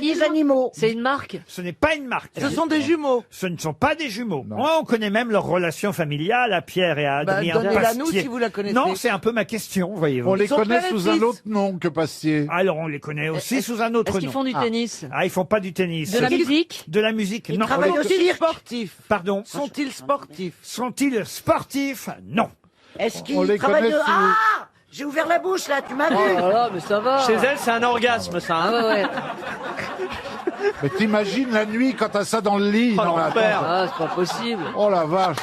des animaux. C'est une marque. Ce n'est pas une marque. Ce sont des jumeaux. Ce ne sont pas des jumeaux. Moi, on connaît même leur relation familiale à Pierre et à Bah, Adrien donnez-la Pastier. nous si vous la connaissez. Non, c'est un peu ma question, voyez-vous. On les Son connaît père et sous un fils. autre nom que Pastier. Alors, on les connaît aussi sous un autre Est-ce qu'ils nom. font du tennis? Ah, ils font pas du tennis. De la musique? De la musique, Ils non. travaillent au Sont-ils cirque. sportifs? Pardon. Sont-ils sportifs? Sont-ils sportifs? Non. Est-ce On qu'ils les travaillent connaît de... sous- Ah, j'ai ouvert la bouche, là, tu m'as vu. Oh là là, mais ça va. Chez elle, c'est un orgasme, ça. Ah Hein. ouais, ouais. Mais t'imagines la nuit quand t'as ça dans le lit? Oh, non, mais l'enfer. attends. Ah, c'est pas possible. Oh la vache.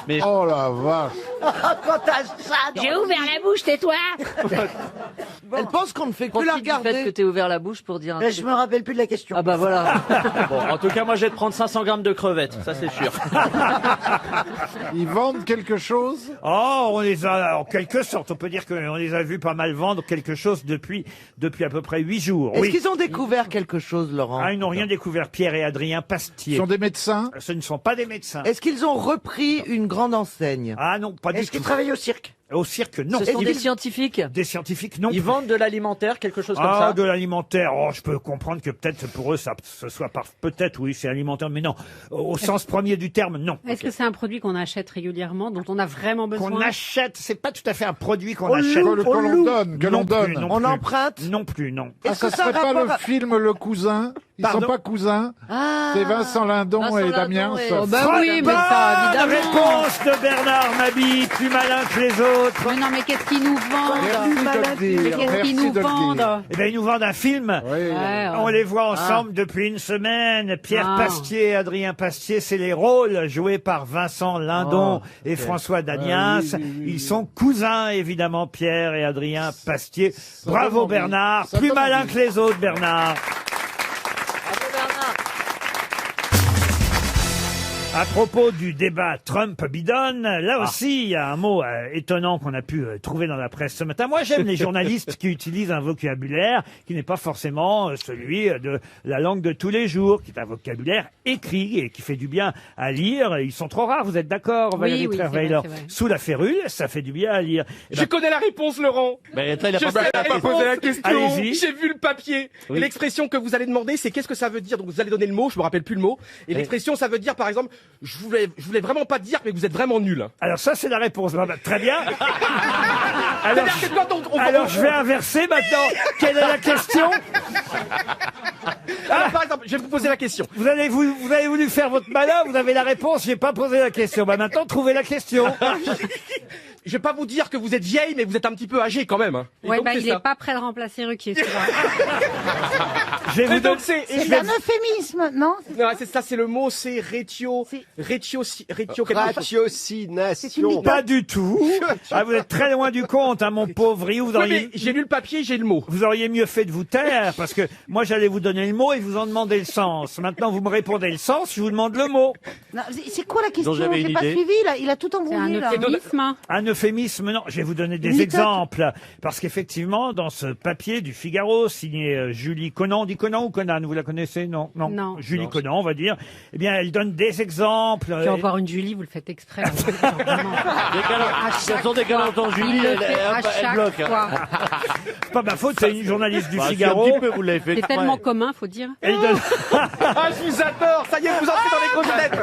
Mais- Oh la vache. Quand t'as ça, J'ai ouvert la bouche, tais-toi. Elle pense qu'on ne fait que Profite la du fait que regarder. t'aies ouvert la bouche pour dire un Mais je truc. me rappelle plus de la question. Ah bah voilà. Bon, en tout cas, moi, je vais te prendre 500 grammes de crevettes, ça c'est sûr. Ils vendent quelque chose? Oh, on les a, en quelque sorte, on peut dire qu'on les a vus pas mal vendre quelque chose depuis à peu près 8 jours. Est-ce Oui. qu'ils ont découvert quelque chose, Laurent? Ah, ils n'ont rien découvert, Pierre et Adrien Ils Pastier. sont des médecins? Ce ne sont pas des médecins. Est-ce qu'ils ont repris une grande enseigne? Ah non, pas du Est-ce tout. qu'ils travaillent au cirque? Au cirque, non. Ce sont des scientifiques. Des scientifiques, non. Ils vendent de l'alimentaire, quelque chose comme Ah, ça. de l'alimentaire. Oh, je peux comprendre que peut-être pour eux, ça, ce soit peut-être, oui, c'est alimentaire, mais non. Au sens premier du terme, non. Est-ce que c'est un produit qu'on achète régulièrement, dont on a vraiment besoin? Qu'on achète, c'est pas tout à fait un produit qu'on On achète. loue, que l'on donne, que Non l'on plus, donne. non On plus. emprunte? Non plus, non. Ah, Est-ce ça que ça a serait pas rapport le à- film Le Cousin? Ils Pardon sont pas cousins? Ah. C'est Vincent Lindon Vincent et Lindon Damien. et- ça. Oh bah oui, mais ça, Bonne évidemment. réponse de Bernard Mabille, plus malin que les autres. Mais non, mais qu'est-ce qu'ils nous vendent? Merci de le dire. Mais qu'est-ce Merci qu'ils nous de le dire. vendent? Eh bien, ils nous vendent un film. Oui. Ouais, On ouais. les voit ensemble depuis une semaine. Pierre Ah. Pastier et Adrien Pastier, c'est les rôles joués par Vincent Lindon et François Daniens. Ah, oui, oui, oui, Ils oui. sont cousins, évidemment, Pierre et Adrien Pastier. Ça Bravo donne envie. Bernard. Ça Plus donne malin envie. que les autres, Bernard. À propos du débat Trump-Biden, là aussi, il y a un mot étonnant qu'on a pu trouver dans la presse ce matin. Moi, j'aime les journalistes qui utilisent un vocabulaire qui n'est pas forcément celui de la langue de tous les jours, qui est un vocabulaire écrit et qui fait du bien à lire. Ils sont trop rares, vous êtes d'accord, Valérie oui, c'est vrai, Trierweiler? c'est vrai. Sous la férule, ça fait du bien à lire. Eh Je ben, connais la réponse, Laurent. Mais attends, il a Je pas sais la posé la réponse. question. Allez-y. J'ai vu le papier. Oui. Et l'expression que vous allez demander, c'est qu'est-ce que ça veut dire. Donc vous allez donner le mot, je me rappelle plus le mot. Et l'expression, ça veut dire, par exemple, je voulais vraiment pas dire, mais vous êtes vraiment nul. alors ça, c'est la réponse. Bah, très bien. Alors, C'est-à-dire que quand alors, je vais inverser maintenant. Quelle est la question? Alors, par exemple, je vais vous poser la question. Vous avez voulu faire votre malin, vous avez la réponse, j'ai pas posé la question. Bah maintenant, trouvez la question. Je vais pas vous dire que vous êtes vieille, mais vous êtes un petit peu âgé quand même. Hein. Et Ouais, donc, bah, c'est il ça. est pas prêt de remplacer Ruquier, tu vois. Je vais Et vous donc, donner... c'est C'est un euphémisme, non? non, c'est ça, c'est le mot, c'est Ratiocination. Pas du tout. Ah, vous êtes très loin du compte, hein, mon pauvre Rioux. Vous Oui, auriez... mais j'ai lu le papier, j'ai le mot. Vous auriez mieux fait de vous taire, parce que moi j'allais vous donner le mot et vous en demander le sens. Maintenant vous me répondez le sens, je vous demande le mot. Non, c'est quoi la question? j'avais une J'ai pas idée. suivi, là. Il a tout C'est un embrouillé, là. euphémisme. Un euphémisme, non, je vais vous donner des Une exemples. Parce qu'effectivement, dans ce papier du Figaro, signé Julie Conan, on dit Conan ou Conan, vous la connaissez? Non, non. Non. Julie Conan, on va dire. Eh bien, elle donne des exemples. Puis avoir une Julie, vous le faites exprès. Là, vraiment. Ce sont des galantons, Julie, Il le elle, fait à elle chaque bloque. hein. fois. C'est pas ma faute, c'est une journaliste du Bah, si, Figaro. un petit peu, vous l'avez fait C'est exprès. tellement commun, faut dire. Elle donne... Ah, je vous adore. Ça y est, vous entrez dans les grosses têtes.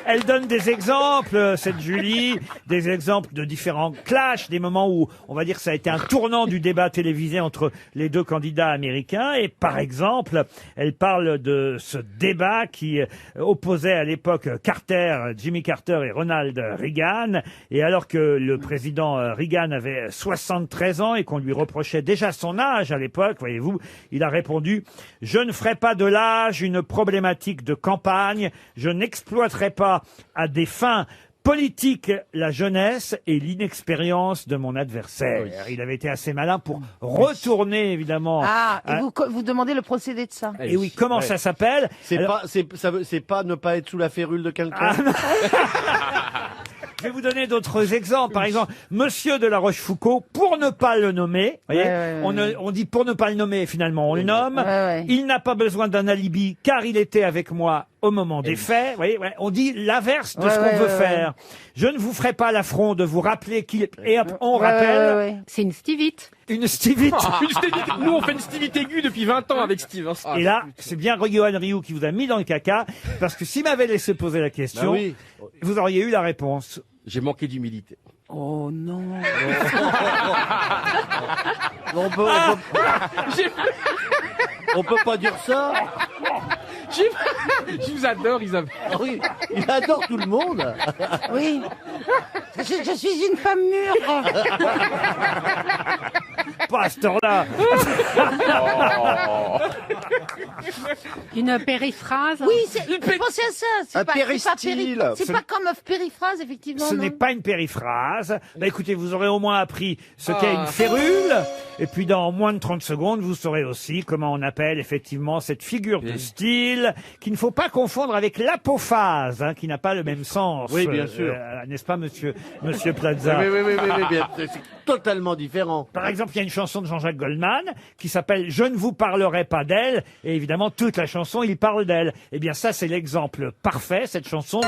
Elle donne des exemples, cette Julie, des exemples de différents clashs, des moments où on va dire que ça a été un tournant du débat télévisé entre les deux candidats américains. Et par exemple, elle parle de ce débat qui opposait à l'époque Jimmy Carter et Ronald Reagan. Et alors que le président Reagan avait 73 ans et qu'on lui reprochait déjà son âge à l'époque, voyez-vous, il a répondu « Je ne ferai pas de l'âge une problématique de campagne, je n'exploiterai pas à des fins politique, la jeunesse et l'inexpérience de mon adversaire. Il avait été assez malin pour retourner, évidemment. Ah, et vous demandez le procédé de ça. Et oui, comment ça s'appelle? C'est Alors- c'est pas ne pas être sous la férule de quelqu'un. Je vais vous donner d'autres exemples. Par exemple, Monsieur de la Rochefoucauld, pour ne pas le nommer, voyez, on dit pour ne pas le nommer, finalement, on le nomme. Il n'a pas besoin d'un alibi, car il était avec moi au moment des faits. Vous voyez, on dit l'inverse de ce qu'on veut faire. Je ne vous ferai pas l'affront de vous rappeler qu'il... Et hop, on rappelle... C'est une stivite. Une stivite. Une stivite. Nous, on fait une stivite aiguë depuis 20 ans avec Steve. hein. Et là, c'est bien Johan Rioux qui vous a mis dans le caca, parce que s'il m'avait laissé poser la question, Bah oui. vous auriez eu la réponse. J'ai manqué d'humilité. Oh non. On peut pas dire ça. Je vous adore, Isabelle. Oui, il adore tout le monde. Oui. Je suis une femme mûre. pas à cette heure-là. Une périphrase. Oui, pensez à ça. Un péristyle. C'est pas comme périphrase, effectivement. Ce non. n'est pas une périphrase. Bah écoutez, vous aurez au moins appris ce qu'est une férule. Et puis dans moins de 30 secondes, vous saurez aussi comment on appelle effectivement cette figure de style qu'il ne faut pas confondre avec l'apophase, hein, qui n'a pas le même sens. Oui, bien sûr. N'est-ce pas, monsieur Plaza? Oui, bien. C'est totalement différent. Par exemple, il y a une chanson de Jean-Jacques Goldman qui s'appelle « Je ne vous parlerai pas d'elle ». Et évidemment, toute la chanson, il parle d'elle. Eh bien, ça, c'est l'exemple parfait, cette chanson,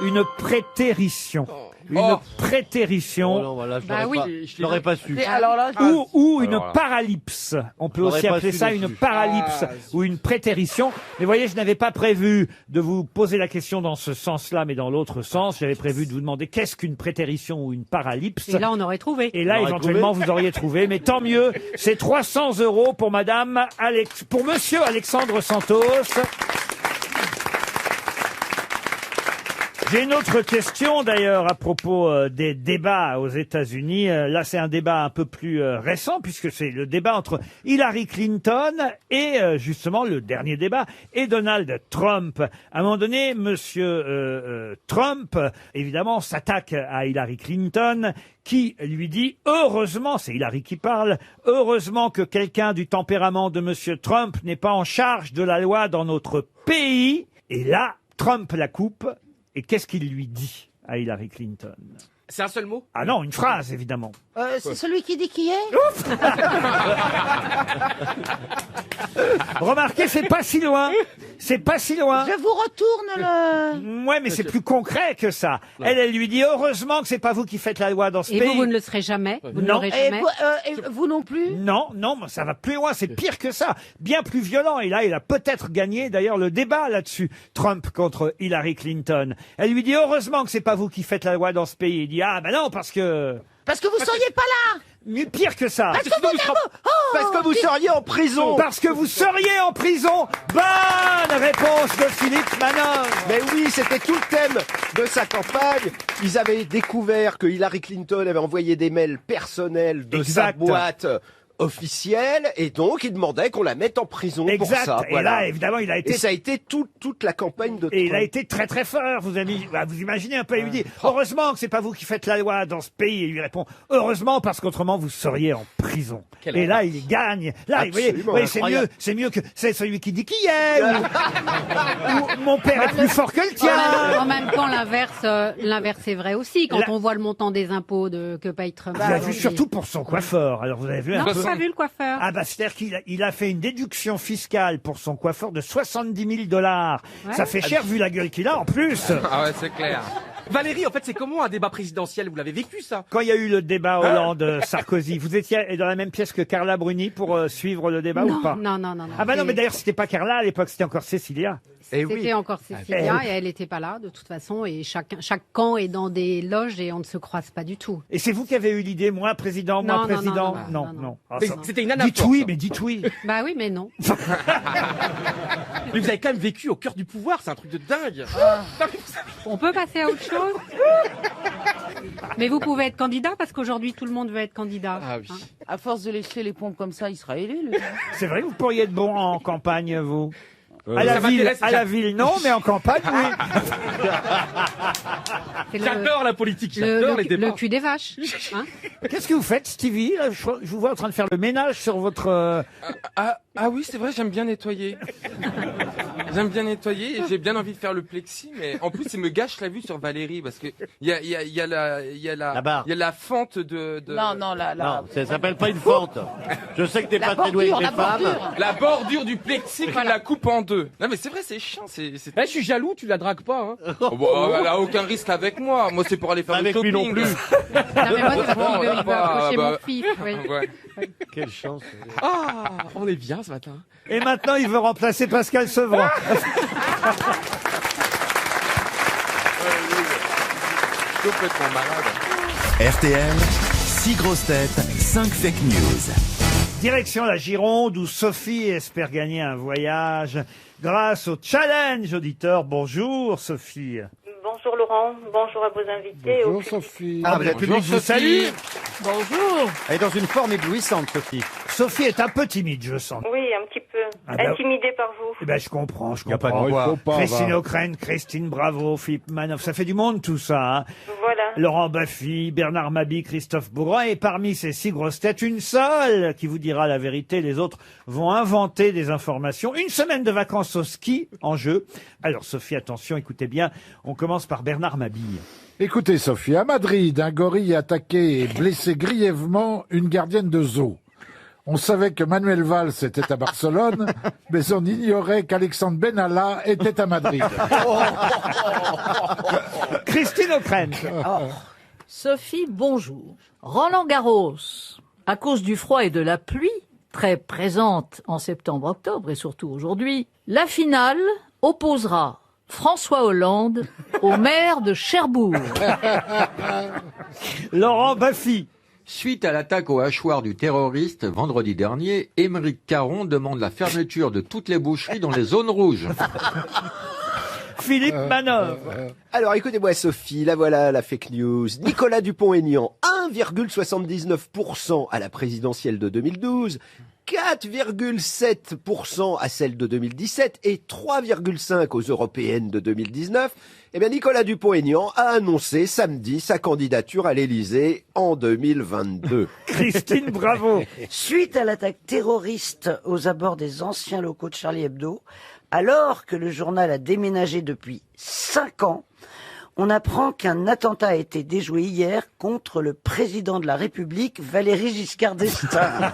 d'une prétérition. Une prétérition. Oh non, voilà, je l'aurais pas su. Alors là, Ou une paralypse. On peut aussi appeler ça une paralypse ou une prétérition. Mais voyez, je n'avais pas prévu de vous poser la question dans ce sens-là, mais dans l'autre sens. J'avais prévu de vous demander qu'est-ce qu'une prétérition ou une paralypse. Et là, on aurait trouvé. Et là, éventuellement, vous auriez trouvé. Mais tant mieux. C'est 300 € pour pour monsieur Alexandre Santos. J'ai une autre question d'ailleurs à propos des débats aux États-Unis. Là, c'est un débat un peu plus récent puisque c'est le débat entre Hillary Clinton et justement le dernier débat et Donald Trump. À un moment donné, monsieur Trump, évidemment, s'attaque à Hillary Clinton qui lui dit « Heureusement, c'est Hillary qui parle, heureusement que quelqu'un du tempérament de monsieur Trump n'est pas en charge de la loi dans notre pays. » Et là, Trump la coupe. Et qu'est-ce qu'il lui dit à Hillary Clinton? C'est un seul mot? Ah non, une phrase, évidemment. c'est celui qui dit qui est. Remarquez, c'est pas si loin. C'est pas si loin. Je vous retourne le... Ouais, mais c'est plus concret que ça. Elle lui dit, heureusement que c'est pas vous qui faites la loi dans ce pays. Et vous ne le serez jamais. Vous ne l'aurez jamais. Et vous non plus. Non, ça va plus loin, c'est pire que ça. Bien plus violent. Et là, il a peut-être gagné, d'ailleurs, le débat là-dessus. Trump contre Hillary Clinton. Elle lui dit, heureusement que c'est pas vous qui faites la loi dans ce pays. Il dit, ah, ben non, parce que vous seriez pas là. Mais pire que ça. Parce que vous seriez en prison. Parce que vous seriez en prison. Bonne réponse de Philippe Manon. Mais oui, c'était tout le thème de sa campagne. Ils avaient découvert que Hillary Clinton avait envoyé des mails personnels de sa boîte officielle, et donc il demandait qu'on la mette en prison pour ça. Et là, évidemment, il a été... Et ça a été toute la campagne de Trump. Et il a été très très fort. Vous imaginez un peu, il lui dit, heureusement que c'est pas vous qui faites la loi dans ce pays. Et il lui répond, heureusement, parce qu'autrement vous seriez en prison. Et là, il gagne. Là, vous voyez, c'est mieux que c'est celui qui dit qui est. Ou mon père est plus fort que le tien. En même temps, l'inverse est vrai aussi. Quand on voit le montant des impôts que paye Trump. Vous avez vu surtout pour son coiffeur. Alors vous avez vu un peu. Pas vu le coiffeur. Ah bah c'est-à-dire qu'il a fait une déduction fiscale pour son coiffeur de $70 000. Ouais. Ça fait cher vu la gueule qu'il a en plus. Ah ouais, c'est clair. Valérie, en fait, c'est comment un débat présidentiel? Vous l'avez vécu, ça? Quand il y a eu le débat Hollande-Sarkozy, vous étiez dans la même pièce que Carla Bruni pour suivre le débat ou pas? Non. Ah bah non, mais d'ailleurs, c'était pas Carla à l'époque, c'était encore Cécilia. C'était encore Cécilia et elle n'était pas là de toute façon, et chaque camp est dans des loges et on ne se croise pas du tout. Et c'est vous qui avez eu l'idée, moi président, moi président? Non. Ah, c'était une nana. Dites oui, mais dites oui. Bah oui, mais non. Mais vous avez quand même vécu au cœur du pouvoir, c'est un truc de dingue. On peut passer à autre chose. Mais vous pouvez être candidat parce qu'aujourd'hui tout le monde veut être candidat. Ah oui. À force de lécher les pompes comme ça, il sera élu. Le gars. C'est vrai que vous pourriez être bon en campagne, vous? À Ça m'intéresse, la ville, non, mais en campagne, oui. J'adore la politique, j'adore les débats. Le cul des vaches. Hein. Qu'est-ce que vous faites, Stevie? Là, je vous vois en train de faire le ménage sur votre... Ah oui, c'est vrai, j'aime bien nettoyer. J'aime bien nettoyer et j'ai bien envie de faire le plexi, mais en plus, il me gâche la vue sur Valérie parce que il y a la fente de... Non, Non, ça s'appelle pas une fente. Je sais que t'es pas très doué avec les femmes. La bordure du plexi qui la coupe en deux. Non mais c'est vrai, c'est chiant. Je suis jaloux, tu la dragues pas. Hein. Oh, bah, elle a aucun risque avec moi. Moi, c'est pour aller faire le shopping. Avec lui non plus. Non, mais moi, il va approcher mon fils. Oui. Ouais. Quelle chance. Ah, on est bien ce matin. Et maintenant, il veut remplacer Pascal Sevran. Complètement malade. RTL, 6 grosses têtes, 5 fake news. Direction la Gironde où Sophie espère gagner un voyage grâce au challenge auditeur. Bonjour Sophie. Bonjour bonjour Laurent, bonjour à vos invités. Bonjour Sophie. Ah, vous êtes Bonjour, public vous Sophie. salue. Bonjour. Elle est dans une forme éblouissante, Sophie. Sophie est un peu timide, je sens. Oui, un petit peu. Ah bah- Intimidée par vous. Eh ben, je comprends, Y a pas de comprends. quoi. Il faut pas, Christine va. O'Krent, Christine Bravo, Philippe Manoff, ça fait du monde tout ça. Hein. Voilà. Laurent Baffy, Bernard Mabie, Christophe Beaugrand, et parmi ces 6 grosses têtes, une seule qui vous dira la vérité. Les autres vont inventer des informations. Une semaine de vacances au ski en jeu. Alors Sophie, attention, écoutez bien. On commence par Bernard Mabie. Écoutez Sophie, à Madrid, un gorille a attaqué et blessé grièvement une gardienne de zoo. On savait que Manuel Valls était à Barcelone, mais on ignorait qu'Alexandre Benalla était à Madrid. Christine O'Krent. Sophie, bonjour. Roland Garros, à cause du froid et de la pluie, très présente en septembre-octobre et surtout aujourd'hui, la finale opposera François Hollande au maire de Cherbourg. Laurent Baffy. Suite à l'attaque au hachoir du terroriste vendredi dernier, Émeric Caron demande la fermeture de toutes les boucheries dans les zones rouges. Philippe Manoff. Alors écoutez-moi Sophie, là voilà la fake news. Nicolas Dupont-Aignan, 1,79% à la présidentielle de 2012, 4,7% à celle de 2017 et 3,5% aux européennes de 2019. Eh bien, Nicolas Dupont-Aignan a annoncé samedi sa candidature à l'Élysée en 2022. Christine Bravo. Suite à l'attaque terroriste aux abords des anciens locaux de Charlie Hebdo, alors que le journal a déménagé depuis 5 ans, on apprend qu'un attentat a été déjoué hier contre le président de la République, Valéry Giscard d'Estaing.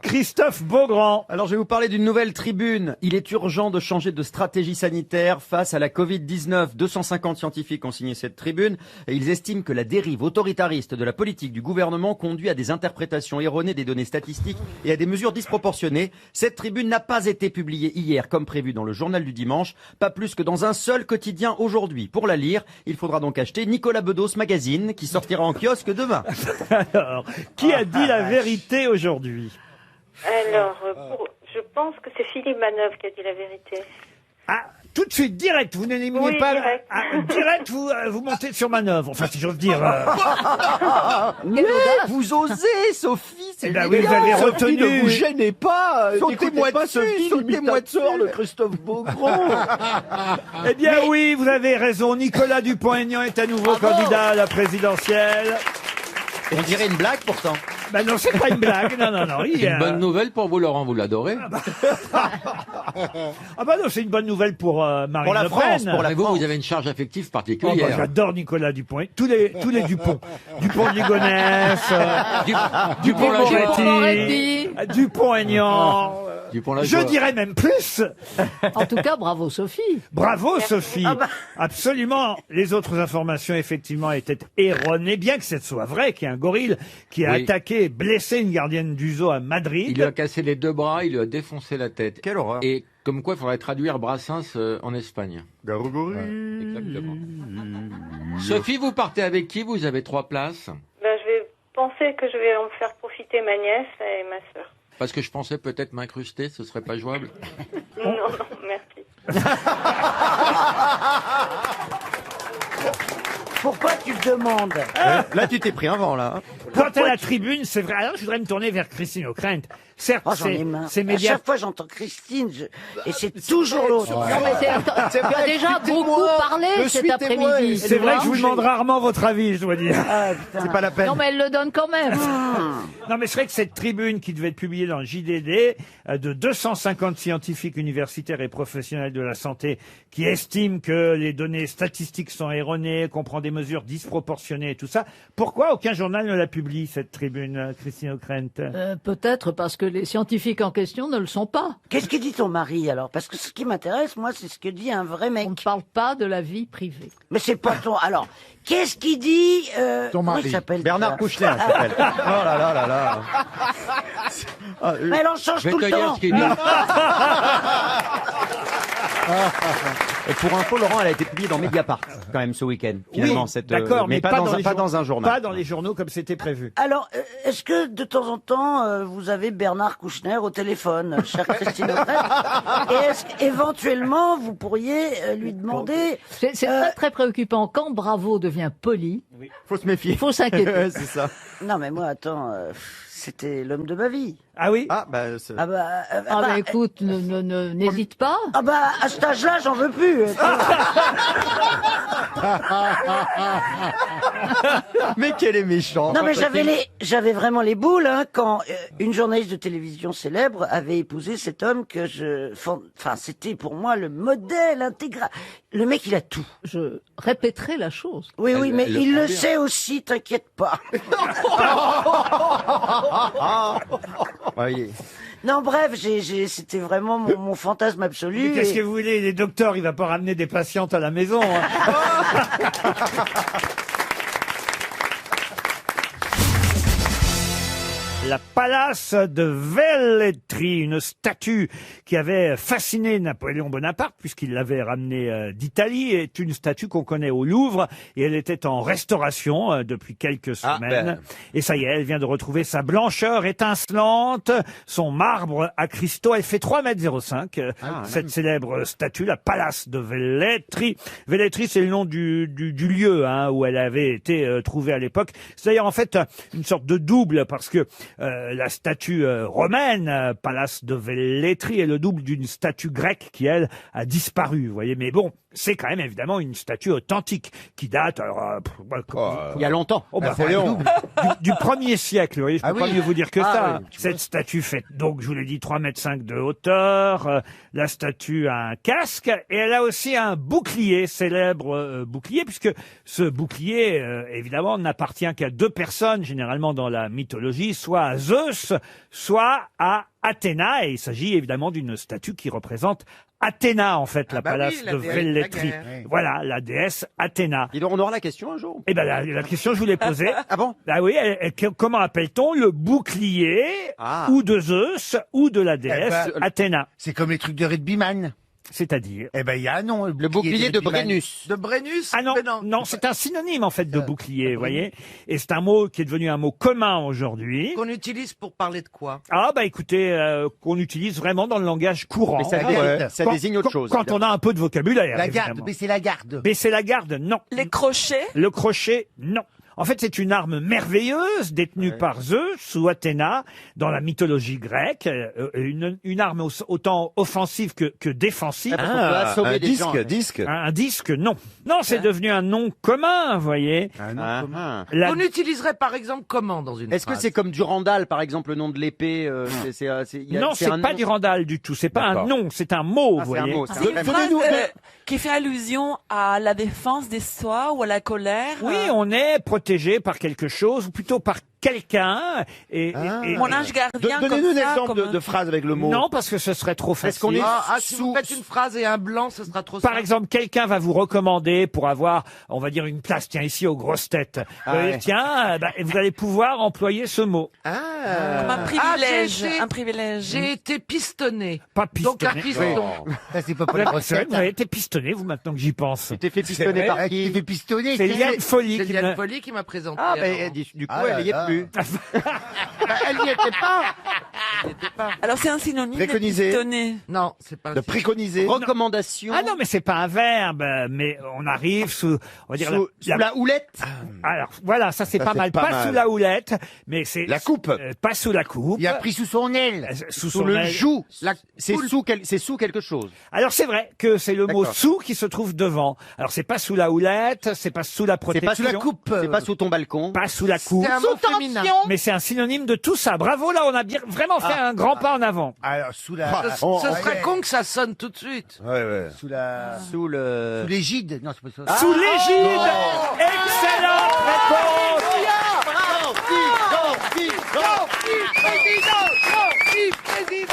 Christophe Beaugrand. Alors, je vais vous parler d'une nouvelle tribune. Il est urgent de changer de stratégie sanitaire face à la Covid-19. 250 scientifiques ont signé cette tribune et ils estiment que la dérive autoritariste de la politique du gouvernement conduit à des interprétations erronées des données statistiques et à des mesures disproportionnées. Cette tribune n'a pas été publiée hier comme prévu dans le journal du dimanche, pas plus que dans un seul quotidien aujourd'hui. Pour la lire, il faudra donc acheter Nicolas Bedos Magazine qui sortira en kiosque demain. Alors, qui a dit la vérité aujourd'hui? Alors, je pense que c'est Philippe Manoff qui a dit la vérité. Ah, tout de suite, direct, vous n'éliminez Oui, pas... direct. Direct, vous montez sur manœuvre. Enfin, si j'ose dire... Mais vous osez, Sophie, c'est ben oui, bien. vous avez Sophie, retenu... ne vous gênez pas. Sautez-moi Pas dessus, Sophie, sautez-moi l'imitateur de Christophe Beaugrand. Eh bien oui, vous avez raison. Nicolas Dupont-Aignan est à nouveau candidat à la présidentielle. On dirait une blague pourtant. Ben non, c'est pas une blague. Non. C'est une bonne nouvelle pour vous, Laurent, vous l'adorez. Ah bah non, c'est une bonne nouvelle pour Marine Pour la Le France, Pen. pour la France. Vous avez une charge affective Oh, bah, particulière. j'adore Nicolas Dupont. Tous les Dupont. Dupont de Ligonnès, Dupond-Moretti, Dupont-Aignan. Je Lajoie. dirais même plus. En tout cas, bravo Sophie. Bravo Sophie. Absolument. Les autres informations effectivement étaient erronées, bien que ce soit vrai qu'il y a un gorille qui a Oui. attaqué et blessé une gardienne du zoo à Madrid. Il lui a cassé les 2 bras, il lui a défoncé la tête. Quelle horreur. Et comme quoi, il faudrait traduire Brassens en Espagne. Exactement. Sophie, vous partez avec qui? Vous avez 3 places. Ben, je vais penser que je vais en faire profiter ma nièce et ma sœur. Parce que je pensais peut-être m'incruster, ce serait pas jouable. Non, merci. Pourquoi tu te demandes? Là, tu t'es pris un vent, là. Quant à la tribune, c'est vrai. Alors, je voudrais me tourner vers Christine O'Krent. Certes, Oh, j'en ai marre. c'est À médias. chaque fois, j'entends Christine, et c'est toujours l'autre. Non, mais tu as déjà beaucoup parlé cet après-midi. C'est vrai que je vous demande rarement votre avis, je dois dire. C'est pas la peine. Non, mais elle le donne quand même. Non, mais c'est vrai que cette tribune qui devait être publiée dans le JDD de 250 scientifiques universitaires et professionnels de la santé qui estiment que les données statistiques sont erronées, qu'on prend des mesures disproportionnées et tout ça. Pourquoi aucun journal ne la publie, cette tribune, Christine O'Krent? Peut-être parce que les scientifiques en question ne le sont pas. Qu'est-ce que dit ton mari alors? Parce que ce qui m'intéresse, moi, c'est ce que dit un vrai mec. On ne parle pas de la vie privée. Mais c'est pas ton. Alors, qu'est-ce qu'il dit Ton comment mari. il s'appelle Bernard Kouchner, il s'appelle. Oh là là là là. Mais elle en change Je vais tout te le dire temps. ce qu'il dit. Et pour info, Laurent, elle a été publiée dans Mediapart, quand même, ce week-end. Finalement, Oui, d'accord, mais pas dans un journal. Pas dans les journaux comme c'était prévu. Alors, est-ce que de temps en temps, vous avez Bernard Kouchner au téléphone, chère Christine O'Krent, et est-ce qu'éventuellement, vous pourriez lui demander... C'est très, très préoccupant. Quand Bravo devient poli, faut se méfier. Faut s'inquiéter. C'est ça. Non, mais moi, attends, c'était l'homme de ma vie. Ah oui? Ah, bah, écoute, n'hésite pas. Ah bah, à cet âge-là, j'en veux plus. Mais quel est méchant. Non, mais j'avais vraiment les boules, hein, quand une journaliste de télévision célèbre avait épousé cet homme que enfin, c'était pour moi le modèle intégral. Le mec, il a tout. Je répéterai la chose. Oui, oui, mais il le sait aussi, t'inquiète pas. Oui. Non, bref, c'était vraiment mon fantasme absolu. Mais qu'est-ce que vous voulez, les docteurs, il va pas ramener des patientes à la maison. Hein. La Palace de Velletri, une statue qui avait fasciné Napoléon Bonaparte puisqu'il l'avait ramenée d'Italie, est une statue qu'on connaît au Louvre et elle était en restauration depuis quelques semaines. Et ça y est, elle vient de retrouver sa blancheur étincelante, son marbre à cristaux. Elle fait 3,05 m, cette célèbre statue, la Palace de Velletri. Velletri, c'est le nom du lieu où elle avait été trouvée à l'époque. C'est d'ailleurs en fait une sorte de double parce que la statue romaine, Palace de Velletri, est le double d'une statue grecque qui, elle, a disparu, vous voyez. Mais bon, c'est quand même évidemment une statue authentique qui date, il y a longtemps. Du 1er siècle, vous voyez, je peux pas mieux vous dire que ça. Oui, Cette statue fait, donc, je vous l'ai dit, 3,5 m de hauteur. La statue a un casque et elle a aussi un bouclier, célèbre bouclier, puisque ce bouclier, évidemment, n'appartient qu'à deux personnes, généralement dans la mythologie, soit à Zeus, soit à Athéna. Et il s'agit évidemment d'une statue qui représente Athéna, en fait, la Palace de Velletri. Voilà, la déesse Athéna. Et donc, on aura la question un jour? Eh ben, la question, je vous l'ai posée. Ah bon? Ah oui, comment appelle-t-on le bouclier ou de Zeus ou de la déesse Athéna? C'est comme les trucs de Rugbyman. C'est-à-dire? Eh ben, il y a un nom. Le bouclier de Brennus. De Brennus? Ah non, non, c'est un synonyme en fait de bouclier, vous voyez. Et c'est un mot qui est devenu un mot commun aujourd'hui. Qu'on utilise pour parler de quoi? Ah bah écoutez, qu'on utilise vraiment dans le langage courant. Mais ça désigne autre chose. Quand on a un peu de vocabulaire. La garde, évidemment. baisser la garde. Baisser la garde, non. Les crochets? Le crochet, non. En fait, c'est une arme merveilleuse détenue par Zeus ou Athéna dans la mythologie grecque, une arme autant offensive que défensive. Un disque. Un disque, non. Non, c'est devenu un nom commun, vous voyez. Un nom commun. On utiliserait par exemple comment dans une Est-ce que c'est comme Durandal, par exemple, le nom de l'épée? Non, c'est pas Durandal du tout. C'est pas un nom, c'est un mot, vous voyez. C'est une phrase qui fait allusion à la défense des soi ou à la colère. Oui, on est protégé par quelque chose, ou plutôt par quelqu'un. Mon ange gardien. Donnez-nous un comme ça, exemple de phrase avec le mot. Non, parce que ce serait trop facile. Est-ce qu'on est si vous faites une phrase et un blanc, ce sera trop Par simple. exemple, quelqu'un va vous recommander pour avoir, on va dire, une place, tiens, ici aux grosses têtes. Tiens, vous allez pouvoir employer ce mot. Comme un privilège. Un privilège. J'ai été pistonné. Pas pistonné. Donc un piston. Ça, c'est pas Vous pour les grosses avez têtes. hein. été pistonné, vous, maintenant que j'y pense. Tu t'es fait pistonner par Tu qui? t'es fait pistonner. C'est Liane Folly C'est qui Liane m'a... Folly qui m'a présenté. Ah, alors. ben, du coup, Ah elle là y est là. plus. Elle n'y était pas. Alors c'est un synonyme Préconisé. de pistonner. Non, c'est pas. De préconiser. Recommandation. Ah non, mais c'est pas un verbe, mais on arrive sous, on va dire, Sous la houlette. Alors, voilà, ça c'est Ça, pas c'est mal. pas Pas mal. sous la houlette, mais c'est... La coupe. Pas sous la coupe. Il a pris sous son aile. Sous Sous son le aile. joug. C'est sous quelque chose. Alors c'est vrai que c'est le mot D'accord. sous qui se trouve devant. Alors c'est pas sous la houlette, c'est pas sous la C'est protection. pas sous la coupe. C'est pas sous ton balcon. Pas sous la coupe. C'est un mot féminin. Mais c'est un synonyme de tout ça. Bravo, là, on a bien, vraiment fait un grand pas en avant. Alors, sous la. Ce serait con que ça sonne tout de suite. Ouais. Sous la. Sous le. Sous l'égide. Non, c'est pas ça. Sous l'égide. Excellente réponse.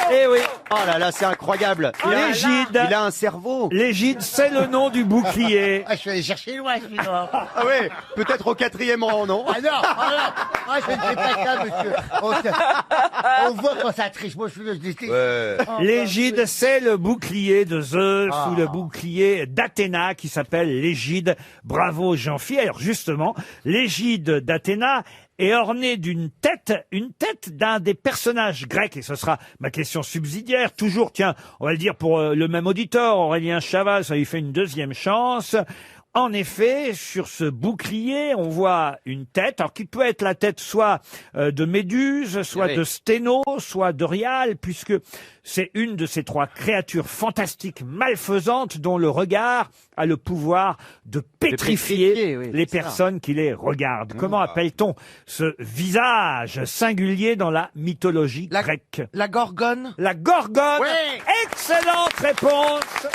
Eh oui. Oh là là, c'est incroyable. L'égide. Il a un cerveau. L'égide, c'est le nom du bouclier. Ah, je suis allé chercher loin, celui-là. Ah ouais, peut-être au 4e rang, non? Ah non, je ne fais pas ça, monsieur. On voit quand ça triche. Moi, je suis L'égide, c'est le bouclier de Zeus ou le bouclier d'Athéna qui s'appelle l'égide. Bravo Jean-Phi. Alors justement, l'égide d'Athéna est orné d'une tête, une tête d'un des personnages grecs, et ce sera ma question subsidiaire, toujours, tiens, on va le dire pour le même auditeur, Aurélien Chaval, ça lui fait une deuxième chance. En effet, sur ce bouclier, on voit une tête, alors qui peut être la tête soit de Méduse, soit de Sténo, soit d'Orial, puisque c'est une de ces trois créatures fantastiques malfaisantes dont le regard a le pouvoir de pétrifier les personnes qui les regardent. Comment appelle-t-on ce visage singulier dans la mythologie grecque? La Gorgone. La Gorgone. Excellente réponse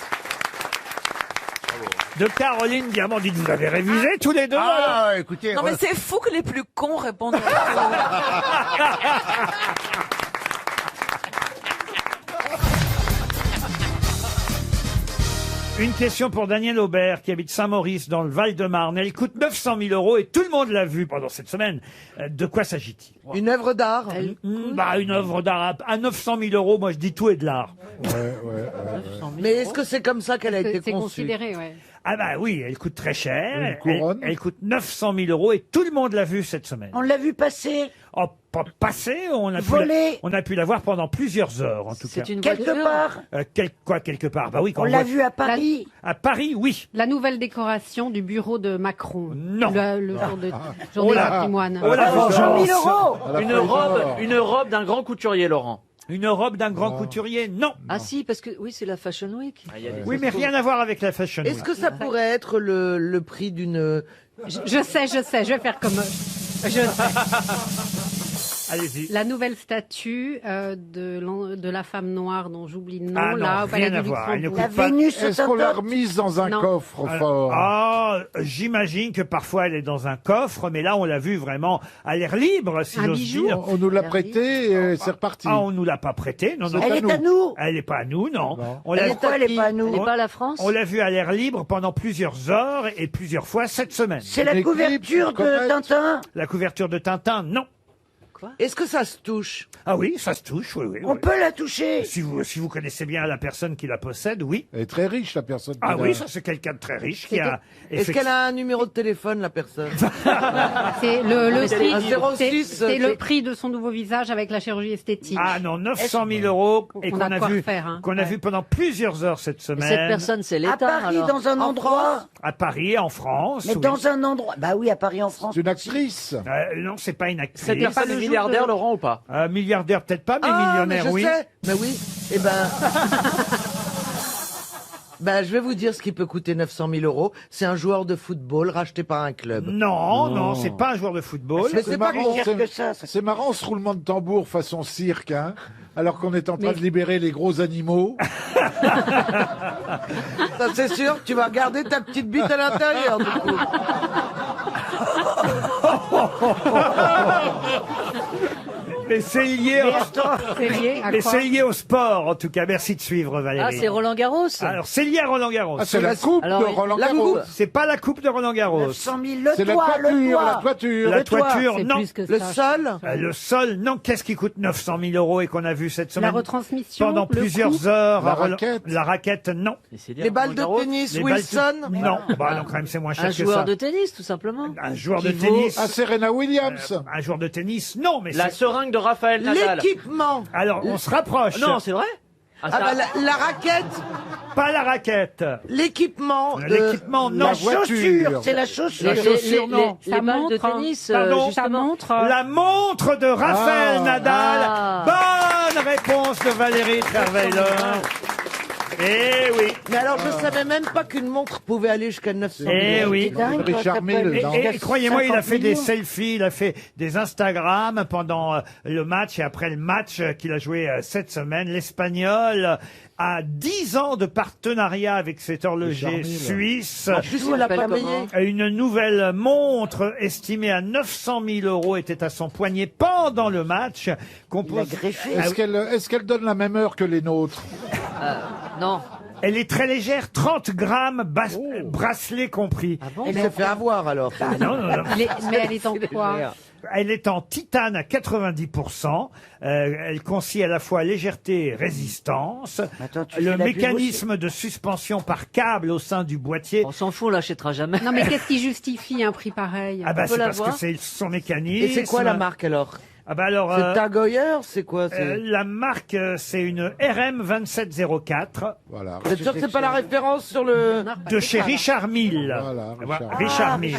de Caroline Diamant. Dites, vous avez révisé tous les deux? Ah, écoutez. Non mais c'est fou que les plus cons répondent. Une question pour Daniel Aubert, qui habite Saint-Maurice, dans le Val-de-Marne. Elle coûte 900 000 euros et tout le monde l'a vue pendant cette semaine. De quoi s'agit-il? Une œuvre d'art. Une œuvre d'art. À 900 000 euros, moi je dis tout est de l'art. Mais est-ce que c'est comme ça qu'elle a été C'est conçue? considéré, ouais. Ah bah oui, elle coûte très cher. Une couronne. Elle coûte 900 000 euros et tout le monde l'a vue cette semaine. On l'a vu passer. Oh, pas passé, on a Volé. on a pu la voir pendant plusieurs heures en tout cas. C'est une Quelque voiture. part. Quelque part. Bah oui, quand On on l'a voit- vu à Paris. À Paris, oui. La nouvelle décoration du bureau de Macron. Non. Le jour de journée Oh là. du patrimoine. Oh la 900 000 euros. Une robe d'un grand couturier, Laurent. Une robe d'un grand couturier, non. Ah si, parce que oui, c'est la Fashion Week. Oui, mais rien à voir avec la fashion Est-ce week. que ça pourrait être le prix d'une... Je sais, je vais faire comme... Je sais. Allez-y. La nouvelle statue de la femme noire dont j'oublie le nom, Ah non, là, au Palais rien à du voir. Elle ne Luxembourg. coûte pas- Est-ce qu'on l'a remise dans un Non. coffre fort? Ah, j'imagine que parfois elle est dans un coffre, mais là on l'a vue vraiment à l'air libre, si Un j'ose bijou. dire. On nous l'a prêté et c'est reparti. Ah, on nous l'a pas prêté, non, non. Elle est à nous. Elle n'est pas à nous, non. On Elle l'a- est elle est pas à nous. Elle n'est pas à la France. on l'a vue à l'air libre pendant plusieurs heures et plusieurs fois cette semaine. C'est la Une couverture éclipse, de comète. Tintin. La couverture de Tintin, non. Est-ce que ça se touche? Ah oui, ça se touche, oui, oui. On oui. peut la toucher. Si vous connaissez bien la personne qui la possède, oui. Elle est très riche, la personne. Ah qui oui, l'a- ça c'est quelqu'un de très riche qui a... Est-ce qu'elle a un numéro de téléphone, la personne? C'est le prix, Un 06, c'est le prix de son nouveau visage avec la chirurgie esthétique. Ah non, 900 000 euros et On qu'on a de a quoi vu, refaire, hein. qu'on a Ouais. vu pendant plusieurs heures cette Et semaine. cette personne, c'est À l'État. Paris, alors. dans un En endroit. À Paris, en France. Mais oui. dans un endroit. Bah oui, à Paris, en France. C'est une actrice. Non, c'est pas une actrice. Cette personne est milliardaire, Laurent, ou pas? Milliardaire peut-être pas, mais Ah, mais millionnaire, je oui. sais. Mais oui. Eh ben... Ben, je vais vous dire ce qui peut coûter 900 000 euros. C'est un joueur de football racheté par un club. Non, non, c'est pas un joueur de football. Mais c'est pas marrant, con. c'est marrant ce roulement de tambour façon cirque, hein, alors qu'on est en train Mais- de libérer les gros animaux. Ça, c'est sûr, tu vas garder ta petite bite à l'intérieur, du coup. Mais c'est lié, C'est lié à mais quoi c'est lié au sport, en tout cas. Merci de suivre, Valérie. Ah, c'est Roland Garros. Alors, c'est lié à Roland Garros. Ah, c'est la coupe Alors, de Roland la Garros. coupe. C'est pas la coupe de Roland Garros. 900 000, le C'est la toit, le toiture, toit. la toiture. La le toit, toiture, C'est non. plus que Le ça. sol. Le sol, non. Qu'est-ce qui coûte 900 000 euros et qu'on a vu cette La semaine retransmission. pendant le plusieurs coup. heures La à Roland- raquette. La raquette, non. Les balles de tennis, Les balles Wilson. Non, bah non, quand même, c'est moins cher Un que joueur ça. de tennis, tout simplement. Un joueur de Qui vaut- tennis. Ah, Serena Williams. Un joueur de tennis, non, mais La c'est... seringue de Raphaël Nadal. L'équipement. Alors, on se rapproche. Non, c'est vrai? Ah, Ah ça- bah, la raquette. Pas la raquette. L'équipement. de- L'équipement, non. La chaussure, c'est la chaussure. La chaussure, non. Les Ça balles de montre, hein. tennis, Pardon Ça justement. montre. La montre de Raphaël Ah. Nadal. Ah. Bonne réponse de Valérie Trierweiler. Eh oui. Mais alors, je savais même pas qu'une montre pouvait aller jusqu'à 900 000. Eh oui. Richard Mille, non. Et croyez-moi, il a fait des 50 selfies, il a fait des Instagram pendant le match et après le match qu'il a joué cette semaine. L'Espagnol a 10 ans de partenariat avec cet horloger suisse. En plus, il l'a pas payé. Une nouvelle montre estimée à 900 000 euros était à son poignet pendant le match. Est-ce qu'elle donne la même heure que les nôtres? Non. Elle est très légère, 30 grammes, bracelet compris. Elle se fait avoir alors. Non, non, non. Mais elle est en quoi? Elle est en titane à 90%. Elle concilie à la fois légèreté et résistance. Le mécanisme de suspension par câble au sein du boîtier. On s'en fout, on l'achètera jamais. Non, mais qu'est-ce qui justifie un prix pareil? Ah bah c'est parce que c'est son mécanisme. Et c'est quoi la marque alors? Ah bah alors, c'est Tag Heuer, c'est quoi la marque, c'est une RM 2704. Voilà. Vous êtes sûr que c'est pas la référence sur le... De chez Richard Mille. Voilà, Richard Mille.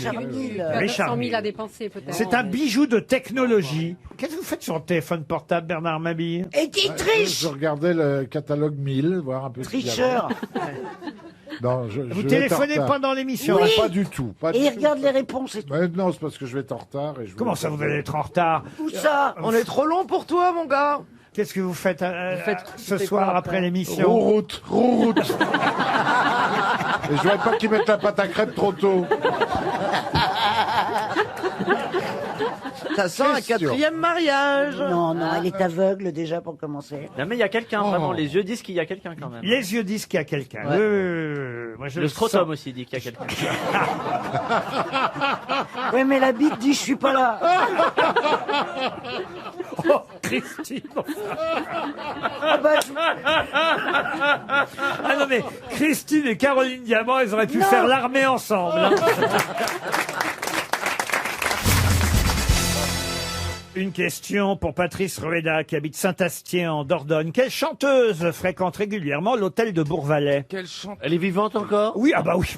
Richard 100 000 à dépenser peut-être. C'est un bijou de technologie. Qu'est-ce que vous faites sur le téléphone portable, Bernard Mabille? Et qui triche! Je regardais le catalogue 1000, voir un peu. Tricheur! Non, Vous téléphonez pendant l'émission? Oui. Pas du tout. Pas Et du il tout. regarde les réponses et tout. Non, c'est parce que je vais être en retard. Et je Comment ça, vous allez être en retard? Où ça? On est trop long pour toi, mon gars. Qu'est-ce que vous faites ce faites soir quoi après l'émission? Route. Et je voudrais pas qu'ils mettent la pâte à crêpes trop tôt. Ça sent un quatrième mariage. Non, non, elle est aveugle déjà pour commencer. Non, mais il y a quelqu'un, vraiment. Les yeux disent qu'il y a quelqu'un quand même. Les yeux disent qu'il y a quelqu'un. Ouais. Moi, je Le sens. scrotum aussi dit qu'il y a quelqu'un. Oui, mais la bite dit je suis pas là. Oh, Christine. Ah bah, Ah non mais Christine et Caroline Diamant, elles auraient pu faire l'armée ensemble. Hein. Une question pour Patrice Rueda qui habite Saint-Astier en Dordogne. Quelle chanteuse fréquente régulièrement l'hôtel de Bourvalet? Quelle chante. Elle est vivante encore? Oui, ah bah oui.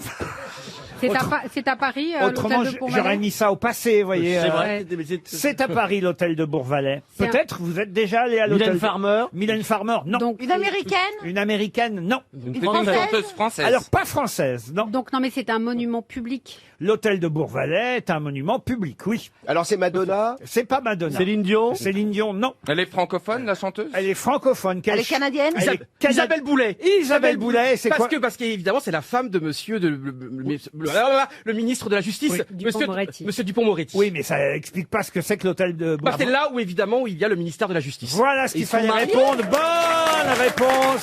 C'est à Paris, Autrement, l'hôtel de Bourvalet. j'aurais mis ça au passé, vous voyez. C'est vrai. C'est à Paris, l'hôtel de Bourvalet. C'est Peut-être vous êtes déjà allé à l'hôtel. Mylène Farmer. Mylène Farmer, non. Donc, Une américaine? Une américaine, non. Une chanteuse française. Alors, pas française, non. donc non, mais c'est un monument public. L'hôtel de Bourvalet est un monument public, oui. Alors c'est Madonna? C'est pas Madonna. Céline Dion? Céline Dion, non. Elle est francophone, la chanteuse? Elle est francophone. Elle est canadienne? Isabelle Boulet. Isabelle Boulet, c'est quoi? Parce qu'évidemment, c'est la femme de monsieur le ministre de la Justice, Oui, monsieur Dupond-Moretti. Oui, mais ça explique pas ce que c'est que l'hôtel de Bah, Bourvalet. c'est là où, évidemment, où il y a le ministère de la Justice. Voilà ce Et qu'il ils sont fallait mariés. répondre. Bonne réponse.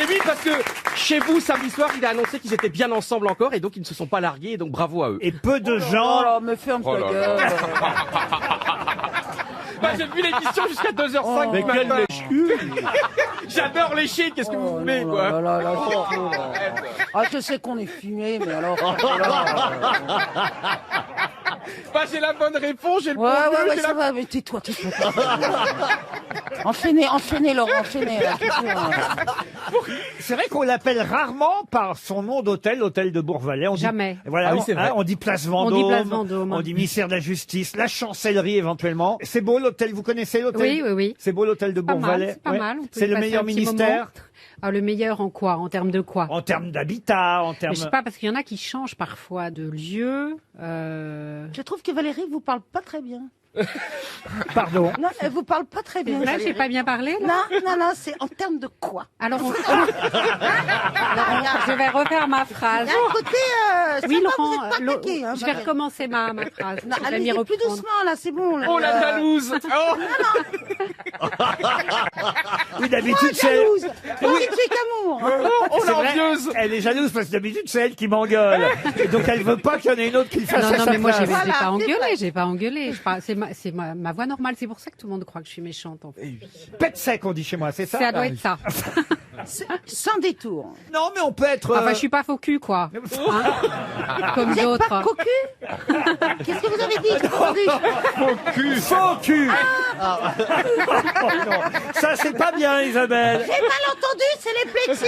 Et oui, parce que chez vous, samedi soir, il a annoncé qu'ils étaient bien ensemble encore, et donc ils ne se sont pas largués, et donc bravo à eux. Et peu de gens... me ferme Oh là là. Bah, j'ai vu l'émission jusqu'à 2h05 Mais du quel matin. lèche-cul! J'adore lécher, qu'est-ce que vous voulez, quoi? Ah, je sais qu'on est fumé, mais alors. Bah, j'ai la bonne réponse, j'ai le Ouais, bon jeu, ouais, j'ai ça la... va, mais tais-toi. Enchaînez, Laurent, enchaînez. Là, C'est vrai qu'on l'appelle rarement par son nom d'hôtel, l'hôtel de Bourvalet. On dit- Jamais. Voilà, Ah oui, c'est vrai. on dit Place On Vendôme. dit Place Vendôme. On dit ministère de la Justice, la chancellerie éventuellement. C'est beau l'hôtel, vous connaissez l'hôtel? Oui, oui, oui. C'est beau l'hôtel de Pas Bourvalet. mal, c'est pas Ouais. mal. On peut C'est y le passer meilleur un petit ministère moment. Ah, le meilleur en quoi? En termes de quoi? en termes d'habitat, en termes... Mais je sais pas, parce qu'il y en a qui changent parfois de lieu. Je trouve que Valérie vous parle pas très bien. Pardon. Non, elle vous parle pas très bien. Là, j'ai pas bien parlé, là? Non, c'est en termes de quoi? Alors, je vais refaire ma phrase. D'un côté, Oui, ça va, Laurent, vous êtes pas taqué, hein, je vais Valérie. recommencer ma phrase. Non, Je vais m'y allez-y, plus reprendre. doucement, là, c'est bon. Là. Oh, la jalouse! Oh! Oui, d'habitude, c'est... Jalouse. Oh, tu es qu'amour. Oh, C'est vrai, l'envieuse! elle est jalouse parce que d'habitude, c'est elle qui m'engueule. Et donc, elle veut pas qu'il y en ait une autre qui le fasse Non, à non, sa mais moi, j'ai place. pas engueulé, j'ai pas engueulé. C'est ma voix normale. C'est pour ça que tout le monde croit que je suis méchante, en fait. Pète sec, on dit chez moi, c'est ça? Ça doit être ça. Sans détour. Non, mais on peut être... Enfin, je suis pas faux cul, quoi. Hein comme Vous n'êtes d'autres. pas cocu? Qu'est-ce que vous avez dit? J'ai pas entendu. Faux cul. Ah, Oh non, ça c'est pas bien, Isabelle. J'ai mal entendu, c'est les plexis.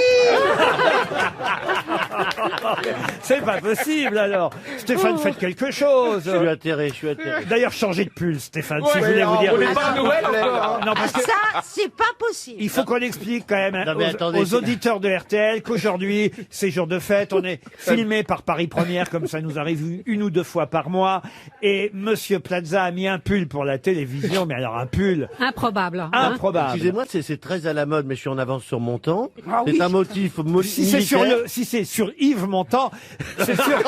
C'est pas possible alors. Stéphane, faites quelque chose. Je suis atterré, je suis atterré. D'ailleurs, changez de pull, Stéphane, si Ouais, je voulais vous dire. on n'est pas à Noël encore. Non, parce que Ça, c'est pas possible. il faut qu'on explique quand même Non, mais attendez, aux c'est- auditeurs de RTL qu'aujourd'hui, c'est jour de fête, on est filmé par Paris Première, comme ça nous arrive une ou deux fois par mois, et Monsieur Plaza a mis un pull pour la télévision, mais alors un pull Improbable. hein. improbable. Excusez-moi, c'est très à la mode, mais je suis en avance sur mon temps. Ah C'est oui. un motif Si c'est sur militaire. si c'est sur Yves Montand, c'est sûr,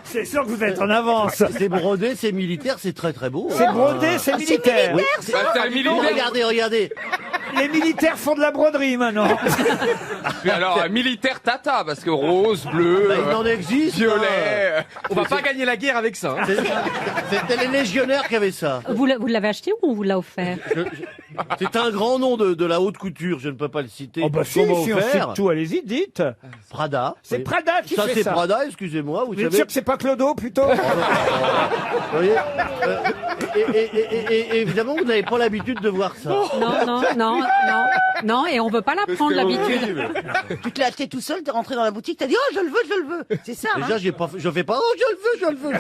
c'est sûr que vous êtes en avance. C'est brodé, c'est militaire, c'est très très beau. C'est brodé, c'est militaire. Oui. Bah, c'est un militaire. Regardez, regardez. Les militaires font de la broderie maintenant. Mais alors, militaire tata, parce que rose, bleu, Bah, il en existe. violet. On va pas gagner la guerre avec ça. Hein. C'était les légionnaires qui avaient ça. Vous l'avez acheté ou on vous l'a offert? C'est un grand nom de la haute couture, je ne peux pas le citer. Oh bah si, Comment si on faire cite tout, allez-y, dites. Prada. C'est Oui. Prada qui Ça, fait c'est ça. Prada, excusez-moi, vous Vous êtes savez. sûr que c'est pas Clodo plutôt? Vous voyez, et évidemment, vous n'avez pas l'habitude de voir ça. Non, et on veut pas la prendre l'habitude. Tu te l'as acheté tout seul, t'es rentré dans la boutique, t'as dit oh je le veux. C'est ça. Déjà, hein. je fais pas, oh, je le veux.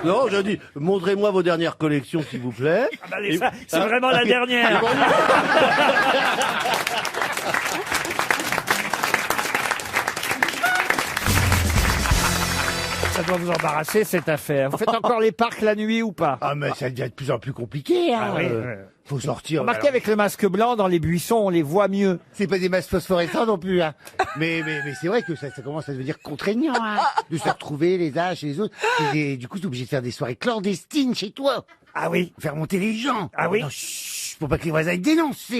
Non, je dis, montrez-moi vos dernières collections, s'il vous plaît. Ah bah, allez, ça, c'est vraiment la dernière. Ça doit vous embarrasser cette affaire. Vous faites encore les parcs la nuit ou pas? Ah, mais ça devient de plus en plus compliqué, hein. Ah oui, Faut sortir. Remarquez, Alors, avec le masque blanc dans les buissons, on les voit mieux. c'est pas des masques phosphorescents non plus, hein. Mais c'est vrai que ça commence à devenir contraignant, hein. De se retrouver les uns chez les autres. Et du coup, t'es obligé de faire des soirées clandestines chez toi. Ah oui. Faire monter les gens. Ah oui. Non, chut, pour pas que les voisins ils dénoncent.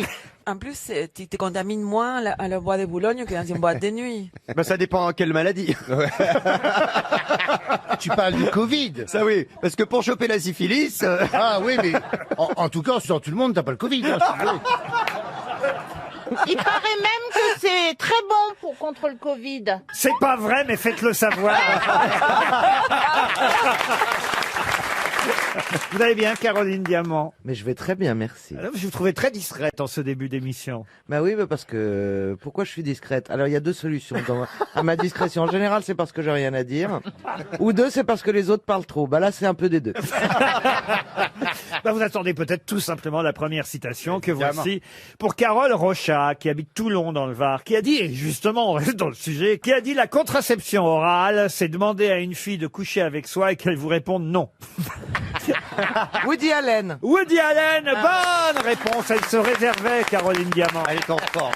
En plus, tu te contamines moins à la boîte de Boulogne que dans une boîte de nuit. Bah, ça dépend en quelle maladie. Tu parles du Covid. Ça oui, parce que pour choper la syphilis... Ah oui, mais en tout cas, sur tout le monde, t'as pas le Covid. Hein, si tu veux. Il paraît même que c'est très bon pour contre le Covid. C'est pas vrai, mais faites-le savoir. Vous allez bien, Caroline Diamant? Mais je vais très bien, merci. Alors, je vous trouvais très discrète en ce début d'émission. Bah oui, mais parce que pourquoi je suis discrète? Alors il y a deux solutions à ma discrétion. En général, c'est parce que j'ai rien à dire, ou deux, c'est parce que les autres parlent trop. Bah là, c'est un peu des deux. Bah, vous attendez peut-être tout simplement la première citation que voici pour Carole Rochat, qui habite Toulon dans le Var, qui a dit, et justement on reste dans le sujet, qui a dit la contraception orale, c'est demander à une fille de coucher avec soi et qu'elle vous réponde non. Woody Allen. Woody Allen, bonne réponse, elle se réservait, Caroline Diamant. Elle est en forme.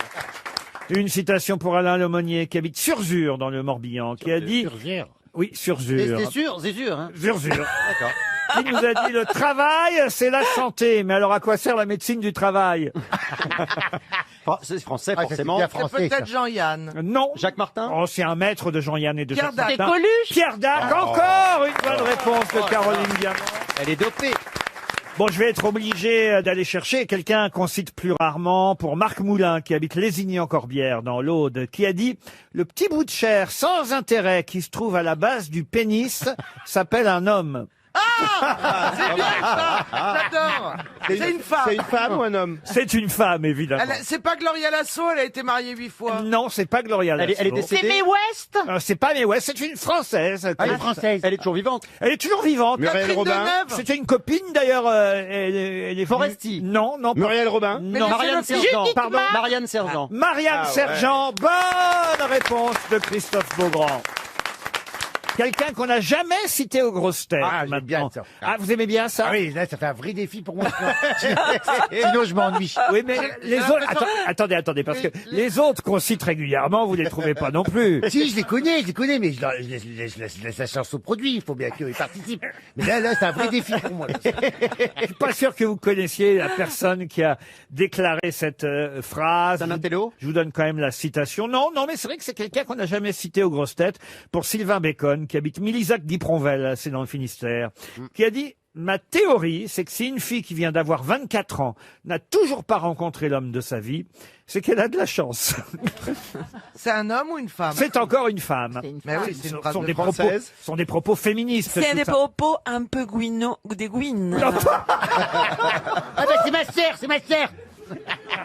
Une citation pour Alain Lemonnier, qui habite Surzur dans le Morbihan, qui a dit... Oui, Surzur. C'est sûr, hein. Surzur. D'accord. Il nous a dit le travail, c'est la santé. Mais alors à quoi sert la médecine du travail? C'est français, Ah, ça, forcément. c'est bien français, ça. Jean-Yann. Non. Jacques Martin. Oh, c'est un maître de Jean-Yann et de Pierre Jacques Dac. Martin. C'est Coluche. Pierre Dac, encore une bonne réponse de Caroline Diamant. Elle est dopée. Bon, je vais être obligé d'aller chercher quelqu'un qu'on cite plus rarement pour Marc Moulin, qui habite Lézigny-en-Corbière, dans l'Aude, qui a dit « Le petit bout de chair sans intérêt qui se trouve à la base du pénis s'appelle un homme. » C'est bien ça. J'adore. C'est une femme. C'est une femme ou un homme? C'est une femme, évidemment. C'est pas Gloria Lasso, elle a été mariée 8 fois. Non, c'est pas Gloria Lasso. Elle est C'est décédée. Mae West. C'est pas Mae West, c'est une Française. Ah, une française. Elle est toujours vivante. Elle est toujours vivante. Muriel Robin. C'était une copine d'ailleurs. Elle est Foresti. Non, non. Muriel Robin. Non. Marianne Sergent. Judith Pardon, Marc. Marianne Sergent. Marianne Ah, ouais. Sergent. Bonne réponse de Christophe Beaugrand. Quelqu'un qu'on n'a jamais cité aux grosses têtes. Ah, j'aime maintenant. bien ça. Ah, vous aimez bien ça? Ah oui, là, ça fait un vrai défi pour moi. Sinon, je m'ennuie. Oui, mais les autres. Attendez, parce que les autres qu'on cite régulièrement, vous les trouvez pas non plus. Si, je les connais, mais je laisse la chance au produit. Il faut bien qu'ils participent. Mais là, c'est un vrai défi pour moi. Je suis pas sûr que vous connaissiez la personne qui a déclaré cette phrase. C'est un intello. Je vous donne quand même la citation. Non, mais c'est vrai que c'est quelqu'un qu'on n'a jamais cité aux grosses têtes. Pour Sylvain Bacon, femme qui habite Milizac-Dipronvel, c'est dans le Finistère, qui a dit « Ma théorie, c'est que si une fille qui vient d'avoir 24 ans n'a toujours pas rencontré l'homme de sa vie, c'est qu'elle a de la chance. » C'est un homme ou une femme? C'est encore une femme. Mais oui, c'est une phrase sont de des propos, française. sont des propos féministes. C'est tout des ça. propos un peu des gouines. Ah bah c'est ma sœur, c'est ma sœur.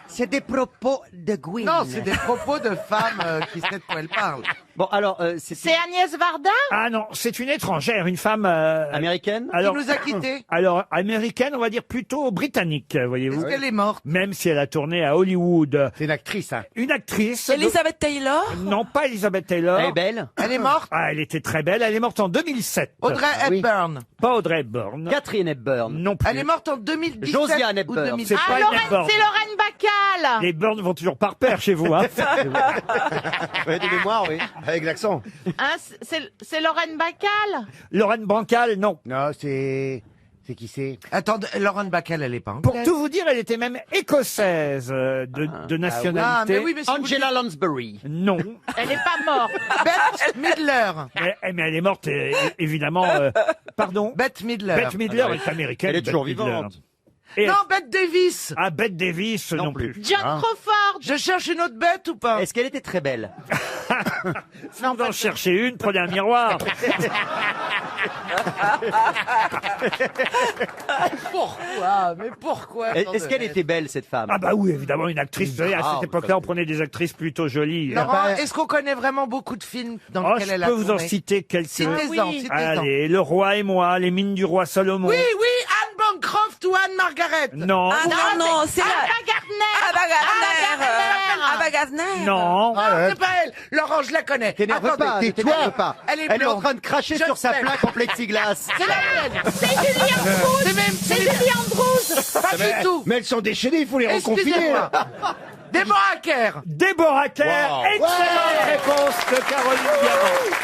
C'est des propos de Gwyn. Non, c'est des propos de femmes qui savent de quoi elles parlent. Bon, alors, C'est Agnès Varda? Ah non, c'est une étrangère, une femme... américaine? alors, Qui nous a quittés. Alors, américaine, on va dire plutôt britannique, voyez-vous. Est-ce qu'elle est morte? Même si elle a tourné à Hollywood. C'est une actrice, hein. Une actrice. Elizabeth Taylor? Non, pas Elizabeth Taylor. Elle est belle? Elle est morte? Ah, elle était très belle. Elle est morte en 2007. Audrey Hepburn. Pas Audrey Hepburn. Catherine Hepburn. Non plus. Elle est morte en 2017 Josiane ou Hepburn. 2000. C'est Ah, pas une Hepburn. c'est Lorraine Bacal. Les Burns vont toujours par paire chez vous, hein. Ouais, de mémoire, oui. Avec l'accent. Hein, c'est Lorraine Bacal. Lorraine Bancal, non. Non, c'est qui c'est? Attends, Lauren Bacall, elle est pas Pour anglaise. tout vous dire, elle était même écossaise de nationalité. Ah, mais oui, mais si vous Angela Lansbury. Non. Elle est pas morte. Bette Midler. Mais elle est morte, évidemment. Pardon. Bette Midler. Bette Midler est américaine. Elle est toujours Bette Midler. vivante. Et Non, Bette Davis. Ah, Bette Davis, non plus. John Crawford. Je cherche une autre bête ou pas? Est-ce qu'elle était très belle? Si vous en cherchez une, prenez un miroir. Pourquoi? Mais pourquoi? Est-ce qu'elle était belle, cette femme? Ah bah oui, évidemment, une actrice. Vous savez, à Ah, cette époque-là, on prenait des actrices plutôt jolies. Laurent, est-ce qu'on connaît vraiment beaucoup de films dans Oh, lesquels elle je a peux vous en tourné? citer quelques. Citez-en, citez-en. Allez, Le Roi et moi, Les Mines du Roi Salomon. Oui, oui, Anne Bancroft ou Anne Margaret. Non. Ah non, c'est Ava Gardner. Ava Gardner. Non. Ah, c'est pas elle. Laurent, je la connais. T'énerve Attendez, pas, tais-toi. t'énerve pas. Elle est Elle est en blonde. train de cracher Je sur sa sais. plaque en plexiglas. C'est la mienne. C'est Julie Andrews. C'est même, C'est Julie Andrews. pas du tout. Mais elles sont déchaînées, il faut les reconfiner. Excusez-moi. Deborah Kerr. Deborah Kerr. Wow. Excellente réponse de Caroline Diamant.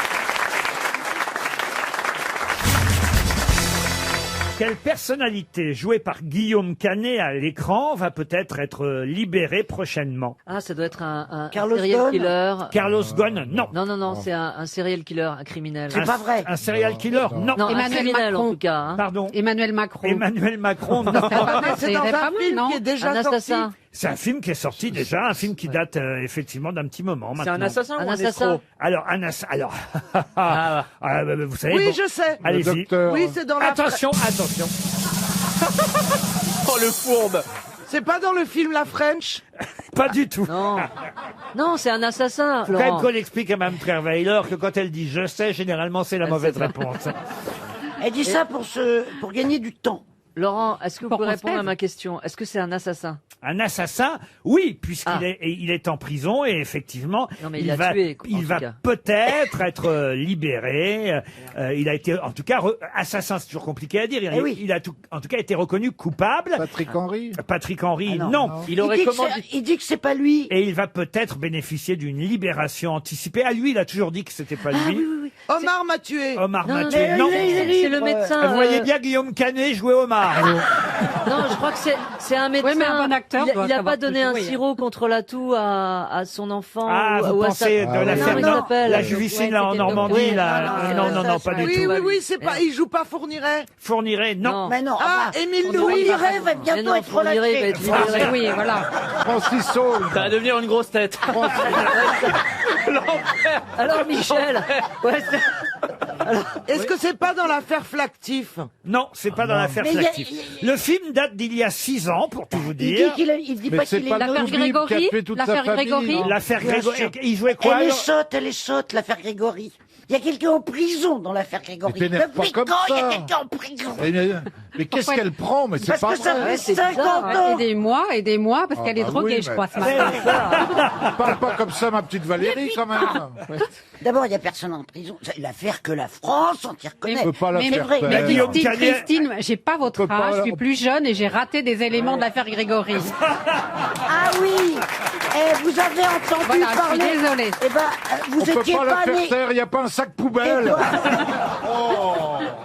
Quelle personnalité jouée par Guillaume Canet à l'écran va peut-être être libérée prochainement? Ah, ça doit être un Carlos serial Ghosn killer. Carlos Ghosn, non. Non, c'est un serial killer, un criminel. C'est pas vrai. Un serial killer, non. Non, un Emmanuel criminel en Macron. tout cas. Hein. Pardon. Emmanuel Macron. Emmanuel Macron, non. C'est dans irait pas un mal, film non? qui est déjà Un sorti. assassin. C'est un film qui est sorti déjà, un film qui date effectivement d'un petit moment C'est maintenant. un assassin Un ou un assassin. escroc? Alors, alors, vous savez, Oui, bon, je sais. allez-y. Docteur. Oui, c'est dans la... Attention, attention. Oh le fourbe. C'est pas dans le film La French? Pas du tout. Non. Non, c'est un assassin. Faut quand même Florent. qu'on explique à Mme Trierweiler que quand elle dit je sais, généralement c'est la mauvaise réponse. Elle dit ça pour gagner du temps. Laurent, est-ce que vous Pour pouvez qu'on se répondre à lève. ma question? Est-ce que c'est un assassin? Un assassin, oui, puisqu'il Ah. il est en prison et effectivement, Non, mais il a tué, en il tout va cas. peut-être être libéré. Il a été, en tout cas, assassin, c'est toujours compliqué à dire. Eh oui. Il a en tout cas été reconnu coupable. Patrick Henry. Patrick Henry, Ah non. non. Il aurait Il dit que c'est pas lui. Et il va peut-être bénéficier d'une libération anticipée. À lui, il a toujours dit que c'était pas lui. Omar m'a tué. Omar Non, m'a non, tué. mais Non. c'est le médecin. Vous voyez bien Guillaume Canet jouer Omar. Non, je crois que c'est un médecin. Oui, mais un bon acteur Il doit a savoir pas donné tout un jouer. sirop contre la toux à son enfant. Ah, vous ou à pensez sa... de l'affaire Comment il non, s'appelle la Juvicine Ouais, là, en c'était le Normandie, docteur. là. Non, pas du Oui, tout. oui, oui, c'est pas... Il joue pas Fourniret. Fournirait, non. Mais non. Ah, enfin, Émile Fourniret va Mais bientôt non, être Fourniret va relâché. être libéré. Oui, voilà. Francis Saul. Ça va devenir une grosse tête. Alors Michel, ouais, Est-ce que c'est pas dans l'affaire Flactif? Non, c'est pas dans l'affaire Mais il y a- Flactif. Le film date d'il y a 6 ans, pour tout vous Il dit dire. il dit Mais pas c'est qu'il est pas là. L'affaire Toulouse qui a Grégory. tué toute sa L'affaire famille, Grégory. non L'affaire Bien Grégory. sûr. Il jouait quoi Elle alors est sotte, l'affaire Grégory. Il y a quelqu'un en prison dans l'affaire Grégory. Mais t'énerve pas Depuis comme quand il y a ça. quelqu'un en prison? Mais qu'est-ce Pourquoi qu'elle prend? Mais c'est Parce pas que ça vrai. fait c'est 50 bizarre, ans. Aidez-moi, parce Ah, qu'elle est bah droguée, oui, je mais- crois, ce matin. Parle pas comme ça, ma petite Valérie, quand même. D'abord, il n'y a personne en prison. C'est l'affaire que la France entière connaît. peut pas la Mais faire vrai, taire. mais Guillaume Christine, j'ai pas votre peut pas- âge, je suis plus jeune et j'ai raté des éléments de l'affaire Grégory. Ah oui. Vous avez entendu Voilà, je suis parler. désolée. Eh ben, On vous peut étiez pas la pas faire né. taire, il n'y a pas un sac poubelle. Oh.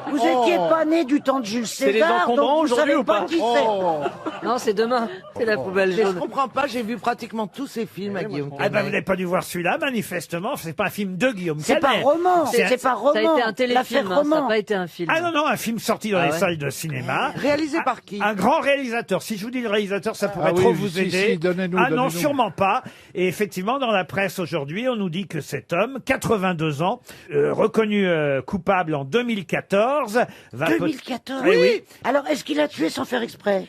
Vous étiez pas né du temps de Jules C'est les César, encombrants donc vous aujourd'hui savez ou pas pas qui c'est. Non, c'est demain. C'est la poubelle Mais je jaune. comprends pas, j'ai vu pratiquement tous ces films à Guillaume Ah ben, vous Canet. n'avez pas dû voir celui-là, manifestement. C'est pas un film de Guillaume C'est Canet. pas roman, C'est c'est pas roman. Ça a été un L'affaire téléfilm, hein, ça roman. n'a pas été un film. Ah non, non, un film sorti dans Ah les ouais. salles de cinéma. Réalisé par qui? Un grand réalisateur. Si je vous dis le réalisateur, ça pourrait Ah oui, trop oui, vous si, aider. si, donnez-nous, Ah non, donnez-nous. sûrement pas. Et effectivement, dans la presse aujourd'hui, on nous dit que cet homme, 82 ans, reconnu coupable en 2014, va 2014. Eh oui. Alors, est-ce qu'il a tué sans faire exprès?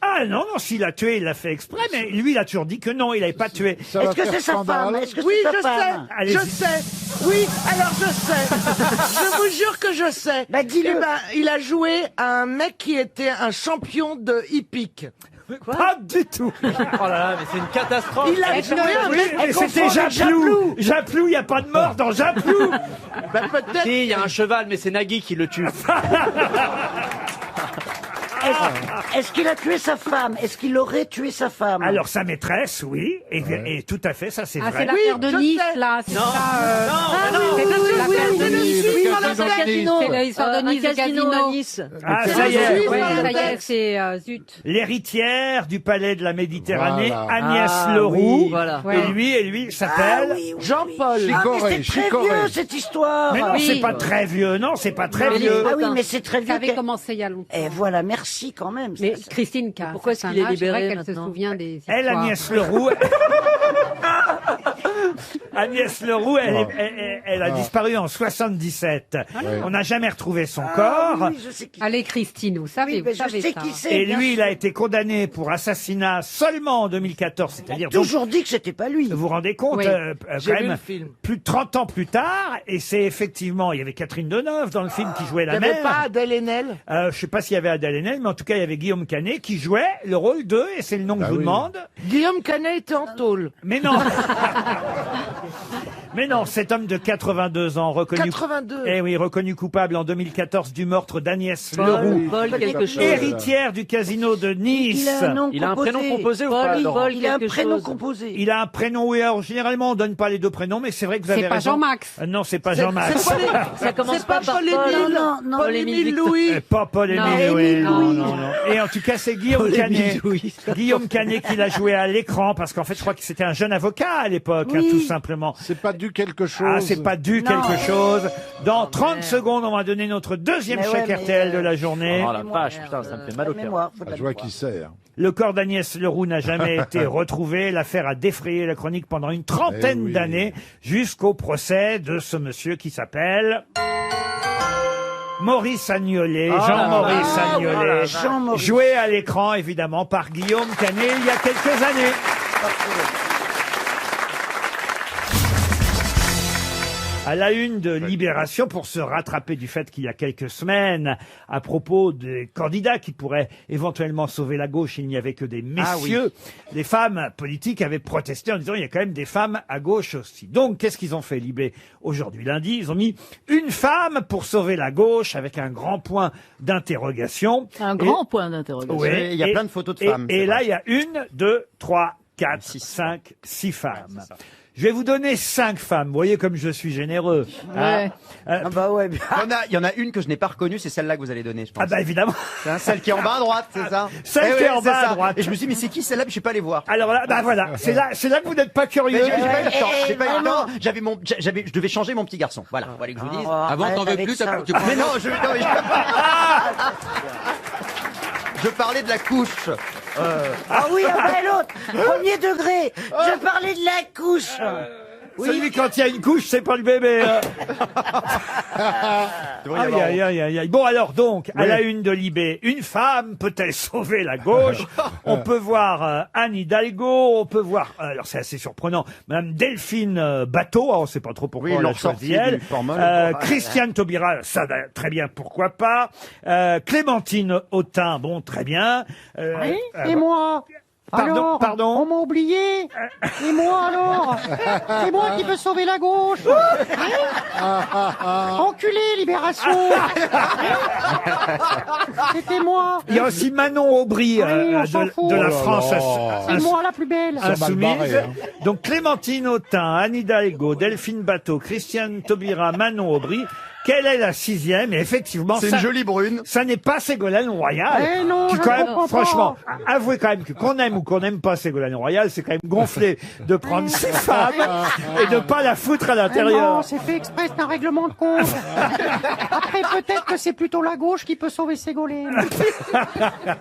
Ah non, non, s'il a tué, il l'a fait exprès, mais lui, il a toujours dit que non, il n'avait pas tué. Est-ce que c'est sa femme? Est-ce que Oui, c'est je sa femme? sais, je sais. Oui, alors je sais. Je vous jure que je sais. Bah, dis-le. Eh ben, il a joué un mec qui était un champion de hippique. Pas du tout. Oh là là, mais c'est une catastrophe. Il a joué un Oui, mec mais c'était Japlou. Japlou, il n'y a pas de mort dans Japlou. Bah, peut-être. Si, il y a un cheval, mais c'est Nagui qui le tue. Est-ce qu'il a tué sa femme? Est-ce qu'il aurait tué sa femme? Alors, sa maîtresse, oui, et tout à fait, ça c'est Ah, vrai. c'est l'affaire de je Nice, sais. là. C'est Non, ça. non, C'est l'affaire de oui, Nice. le Oui, casino dans de casino. Nice. C'est l'histoire de Nice, un le casino casino. à Nice. Ah, ça y est. Oui, dans la ça y est, tête. c'est zut. L'héritière du palais de la Méditerranée, Voilà. Agnès Ah, Leroux. oui, voilà. Et Ouais. lui s'appelle... oui, oui. Jean-Paul. Ah, mais Chicoré, c'est très Chicoré. vieux, cette histoire. Mais non, Oui. c'est pas très vieux, non, c'est pas très Mais vieux. les- Ah oui, mais c'est très Ça vieux. avait commencé il y a longtemps. Et voilà, merci quand même. Mais Ça- Christine, qui a Pourquoi est-ce un qu'il est âge, c'est libéré vrai qu'elle se maintenant souvient des Elle, histoires. Agnès Leroux... Agnès Leroux, elle a disparu en 77. On n'a jamais retrouvé son corps. Ah oui, je sais qui. Allez, Christine, vous savez, Oui, mais vous je savez sais ça. qui c'est. Et bien lui, il sûr. a été condamné pour assassinat seulement en 2014, c'est-à-dire donc, Toujours dit que c'était pas lui. vous vous rendez compte, Oui. quand J'ai vu même, le film. plus de 30 ans plus tard, et c'est effectivement, il y avait Catherine Deneuve dans le film qui jouait Il la n'y avait mère. pas Adèle Haenel. Je sais pas s'il y avait Adèle Haenel, mais en tout cas, il y avait Guillaume Canet qui jouait le rôle de, et c'est le nom que je vous oui. demande. Guillaume Canet était en tôle. Mais non. Mais non, cet homme de 82 ans, reconnu, 82. eh oui, reconnu coupable en 2014 du meurtre d'Agnès Paul, Leroux, Paul quelque chose. héritière du casino de Nice. Il a un nom Il a un composé. prénom composé ou Paul, pas, Laurent Paul Il a un quelque prénom chose. composé. Il a un prénom, oui, alors généralement on donne pas les deux prénoms, mais c'est vrai que vous avez C'est pas raison. Jean-Max. Non, c'est pas Jean-Max. C'est pas les- Ça commence c'est pas pas par Paul Paul. Émile. Non, non, Paul Émile Émile Louis. Pas Paul Non, Émile, oui. Émile Non, Louis. non, non. Et en tout cas, c'est Guillaume Canet. Guillaume Canet qui l'a joué à l'écran, parce qu'en fait, je crois que c'était un jeune avocat à l'époque, hein, Oui. tout simplement. C'est pas dû quelque chose. Ah, c'est pas dû Non. quelque chose. Dans 30 secondes, on va donner notre deuxième Mais ouais, chèque mais, RTL de la journée. Oh la vache, putain, ça me fait mal au cœur. Mémoire, faut de Ah, la je vois mémoire. qui c'est. hein. Le corps d'Agnès Leroux n'a jamais été retrouvé. L'affaire a défrayé la chronique pendant une trentaine Eh oui. d'années, jusqu'au procès de ce monsieur qui s'appelle... Maurice Agnolet, Ah, Jean-Maurice ah, Agnolet, voilà, Jean-Maurice. joué à l'écran évidemment par Guillaume Canet il y a quelques années. À la une de Libération, pour se rattraper du fait qu'il y a quelques semaines, à propos des candidats qui pourraient éventuellement sauver la gauche, il n'y avait que des messieurs. Les femmes politiques avaient protesté en disant il y a quand même des femmes à gauche aussi. Donc, qu'est-ce qu'ils ont fait, Libé? Aujourd'hui, lundi, ils ont mis une femme pour sauver la gauche avec un grand point d'interrogation. Un Et- grand point d'interrogation. Ouais, Il y a et- plein de photos de et- femmes. Et c'est là, vrai. il y a 1, 2, 3, 4, 5, 6 femmes. Je vais vous donner 5 femmes. Vous voyez comme je suis généreux. Ouais. Ah bah ouais, bien. Il y en a une que je n'ai pas reconnue, c'est celle-là que vous allez donner, je pense. Ah bah évidemment. Hein, celle qui est en bas à droite, c'est ça Celle Eh qui est ouais, en c'est bas à ça. droite. Et je me suis dit, mais c'est qui celle-là? Puis je suis pas allé voir. Alors là, bah voilà, c'est là que vous n'êtes pas Mais curieux. j'ai pas eu le temps. J'ai pas eu le vraiment. temps. Je devais changer mon petit garçon. Voilà, voilà que je vous dise. Avant, t'en veux avec plus, ça. tu prends Mais non, je parlais de la couche. Ah oui, ah bah l'autre, premier degré. Je parlais de la couche. Celui quand il y a une couche, c'est pas le bébé. hein. Aïe, aïe, aïe, aïe, aïe. Bon alors donc, à la une de Libé, une femme peut-elle sauver la gauche? On peut voir Anne Hidalgo, on peut voir, alors c'est assez surprenant, Madame Delphine Bateau, on sait pas trop pourquoi Oui, on l'a leur choisi sortie elle. du formol. Christiane Taubira, ça va très bien, pourquoi pas. Clémentine Autain, bon très bien. Et moi Pardon, alors, pardon. on m'a oublié. Et moi alors? C'est moi qui veux sauver la gauche. Enculé, Libération. C'était moi. Il y a aussi Manon Aubry Oui, on s'en fout. de la Oh là France là. C'est moi la plus belle. insoumise. Donc Clémentine Autain, Anne Hidalgo, Delphine Bateau, Christiane Taubira, Manon Aubry. Quelle est la 6e? Et effectivement, C'est une jolie brune. Ça n'est pas Ségolène Royal. Eh non, qui je quand même, comprends pas. franchement, avouez quand même que qu'on aime ou qu'on n'aime pas Ségolène Royal, c'est quand même gonflé de prendre 6 femmes et de pas la foutre à Eh non, l'intérieur. c'est fait exprès, c'est un règlement de compte. Après, peut-être que c'est plutôt la gauche qui peut sauver Ségolène.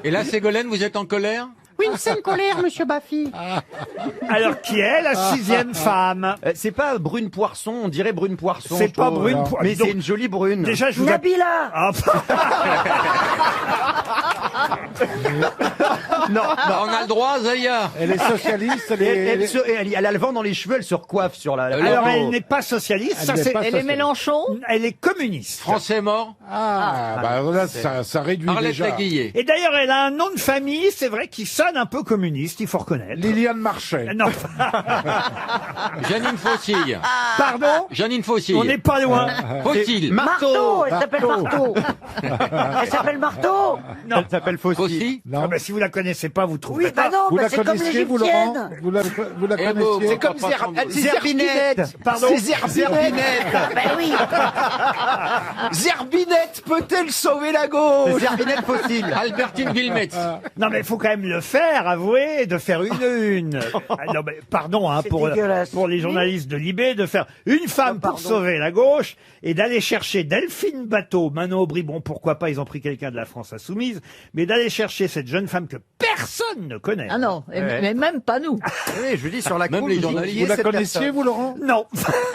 Et là, Ségolène, vous êtes en colère? Oui, une saine colère, monsieur Baffy. Alors, qui est la 6e femme? C'est pas Brune Poisson, on dirait Brune Poisson. C'est je pas trouve. Brune Poisson. Mais Donc, c'est une jolie brune. Déjà, je vous Nabila. Ah, Non, On a le droit, Zaya. Elle est socialiste, elle a le vent dans les cheveux, elle se recoiffe sur la... Alors, elle n'est pas socialiste. Elle Ça, n'est c'est. pas Elle est socialiste. Mélenchon. Elle est communiste. Français mort. Bah là, ça réduit Arlette déjà. Laguillet. Et d'ailleurs, elle a un nom de famille, c'est vrai, qui sonne un peu communiste, il faut reconnaître. Liliane Marchais. Non. Janine Faucille. Pardon? Janine Faucille. On n'est pas loin. Faucille. Marteau, elle s'appelle Marteau. Elle s'appelle Marteau. Non. Elle s'appelle Faucille. Ah bah, si vous la connaissez pas, vous trouverez Oui, bah pas. non, Vous bah la c'est comme connaissiez, vous, Laurent? l'égyptienne. Vous la Eh bon, connaissiez? c'est comme Zerbinette. Pardon? C'est Zerbinette. Ben oui. Zerbinette peut-elle sauver la gauche? Zerbinette fossile. Albertine Guillemette. Non, mais il faut quand même le faire, avouer, de faire une. Ah, non, mais pardon, hein, C'est pour dégueulasse. les journalistes de Libé, de faire une femme pour sauver la gauche et d'aller chercher Delphine Bateau, Manon Aubry, bon, pourquoi pas, ils ont pris quelqu'un de la France insoumise, mais d'aller chercher cette jeune femme que personne ne connaît. Ah non, mais même pas nous. Oui, je vous dis sur la Même cour, les je dis, journalistes. qui est Vous la cette connaissiez, personne vous, Laurent? Non.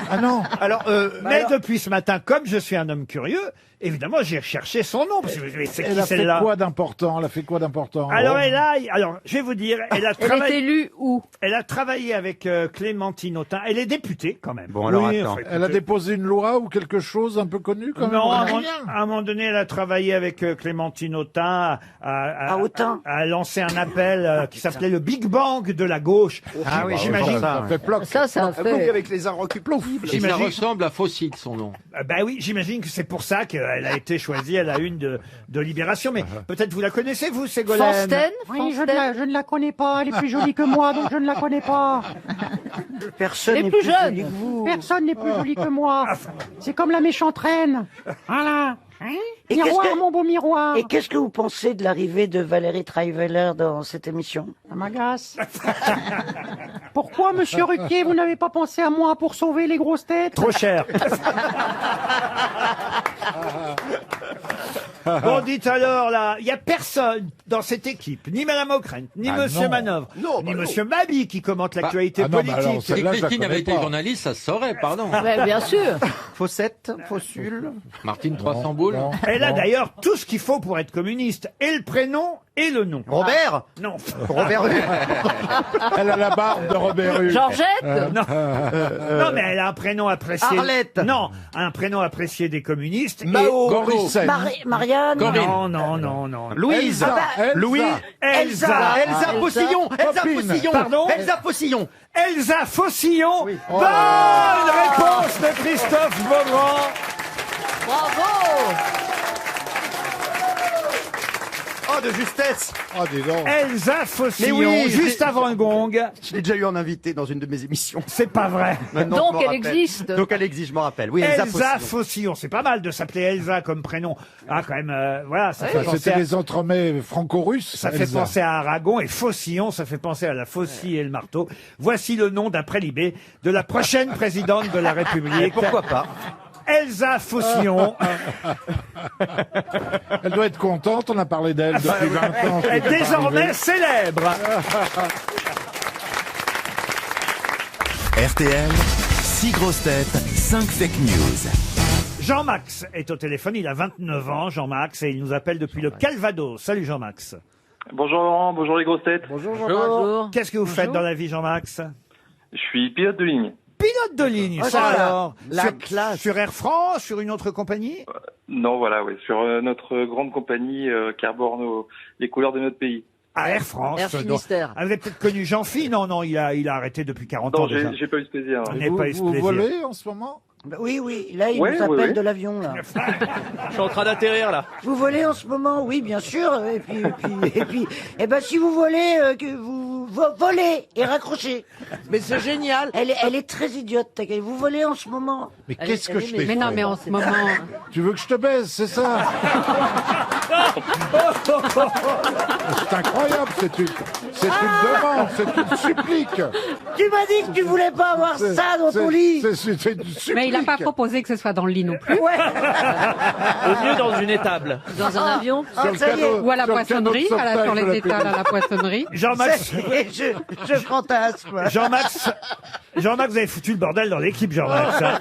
Ah non. Alors, Mais depuis ce matin, comme je suis un homme curieux, évidemment, j'ai cherché son nom. Parce que c'est Elle qui a fait celle-là? quoi d'important? Elle a fait quoi d'important? Alors, je vais vous dire, elle a Elle est travaillé. élue où? Elle a travaillé avec Clémentine Autain. Elle est députée, quand même. Bon, alors, Oui, attends. enfin, Elle a déposé une loi ou quelque chose un peu connu, quand même? Non, à Rien. un moment donné, elle a travaillé avec Clémentine Autain, Autain. a lancé un appel qui s'appelait le Big Bang de la gauche. Ah oui, j'imagine. ça. Ça fait bloc. Ça Ah oui, fait. avec les inrecuptibles. Et ça J'imagine- ressemble à Faucille, son nom. Bah oui, j'imagine que c'est pour ça qu'elle a été choisie à la une de Libération. Mais peut-être vous la connaissez, vous, Ségolène? Forsten. Oui, je ne la connais pas. Elle est plus jolie que moi, donc je ne la connais pas. Personne Les n'est plus plus jeunes. joli que vous. Personne n'est plus joli que moi. C'est comme la méchante reine. Voilà. Hein? Et qu'est-ce Miroir, que- mon beau miroir. Et qu'est-ce que vous pensez de l'arrivée de Valérie Trierweiler dans cette émission? Ça m'agace. Pourquoi, monsieur Ruquier, vous n'avez pas pensé à moi pour sauver les grosses têtes? Trop cher. Bon, dites alors, là, il n'y a personne dans cette équipe, ni Madame Ockrent, ni Ah Monsieur non. Manœuvre, Non, ni bah Monsieur Mabi qui commente l'actualité ah non, mais alors, politique. Si Celle-là, je la Christine avait connais été pas. journaliste, ça se saurait, pardon. Ouais, bien sûr. Fossette, Fossule. Martine 300 boules. Non. Elle a Non. d'ailleurs tout ce qu'il faut pour être communiste, et le prénom et le nom. Robert. Non. Robert Hue. Elle a la barbe de Robert Hue. Georgette. Non. Non, mais elle a un prénom apprécié. Arlette. Non, un prénom apprécié des communistes. Mao. Goricen. Marianne. Corinne. Non, non, non, non. Louise. Elsa. Elsa. Louis. Elsa. Elsa Faucillon. Elsa Copine. Faucillon. Pardon Elsa Faucillon. Elsa Faucillon. Oh. Bonne réponse de Christophe Beaugrand. Bravo. Oh, de justesse. Oh, dis donc. Elsa Faucillon, Mais oui, juste j'ai- avant le gong. Je l'ai déjà eu en invité dans une de mes émissions. C'est pas vrai. Maintenant, Donc, je m'en elle rappelle. existe. Donc elle existe, je m'en rappelle. Oui, Elsa, Elsa Faucillon. Faucillon, c'est pas mal de s'appeler Elsa comme prénom. Ah, quand même, voilà, ça fait Ça, penser C'était à... les entremets franco-russes. Ça fait Elsa. penser à Aragon, et Faucillon, ça fait penser à la faucille et le marteau. Voici le nom, d'après Libé, de la prochaine présidente de la République. Pourquoi pas? Elsa Faucillon. Elle doit être contente, on a parlé d'elle depuis 20 ans. est désormais célèbre. RTL, 6 grosses têtes, 5 fake news. Jean-Max est au téléphone, il a 29 ans, Jean-Max, et il nous appelle depuis le Calvados. Salut Jean-Max. Bonjour Laurent, bonjour les grosses têtes. Bonjour Bonjour. Qu'est-ce que vous faites dans la vie, Jean-Max? Je suis pilote de ligne. Pilote de ligne, Oh, ça ça, alors. la sur, classe. sur Air France, sur une autre compagnie? Non, voilà, oui, sur notre grande compagnie qui arbore les couleurs de notre pays. À Air France. Air donc. Finistère. Ah, vous avez peut-être connu Jean-Phi? Non, non, il a arrêté depuis 40 ans Non, déjà. j'ai pas eu ce plaisir. On hein. n'est pas eu ce Vous plaisir. volez en ce moment? Bah oui, oui, là, il Ouais, nous appelle ouais, ouais. de l'avion, là. Je suis en train d'atterrir là. Vous volez en ce moment? Oui, bien sûr. Et puis, et ben, si vous volez, que vous volez et raccrochez. Mais c'est génial. Elle est très idiote, ta gueule. Vous volez en ce moment. Mais qu'est-ce que je t'ai Mais non, mais en ce moment. Tu veux que je te baise, c'est ça? C'est incroyable, c'est une demande, c'est une supplique. Tu m'as dit que tu voulais pas avoir ça dans ton lit. C'est une supplique. Mais il n'a pas proposé que ce soit dans le lit non plus. Ouais. Au mieux dans une étable. Dans un avion Sur le canot- Ou à la sur le canot de poissonnerie, sauvetage sur de les la étals à la poissonnerie. Jean-Max, Je fantasme. Jean-Max, vous avez foutu le bordel dans l'équipe, Jean-Max. hein.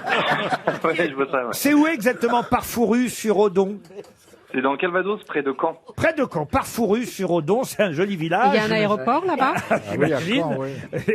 Ouais, je vois ça, ouais. C'est où exactement Parfouru-sur-Odon? C'est dans le Calvados, près de Caen. Près de Caen, Parfouru-sur-Odon, c'est un joli village. Il y a un aéroport là-bas. J'imagine. Caen, oui.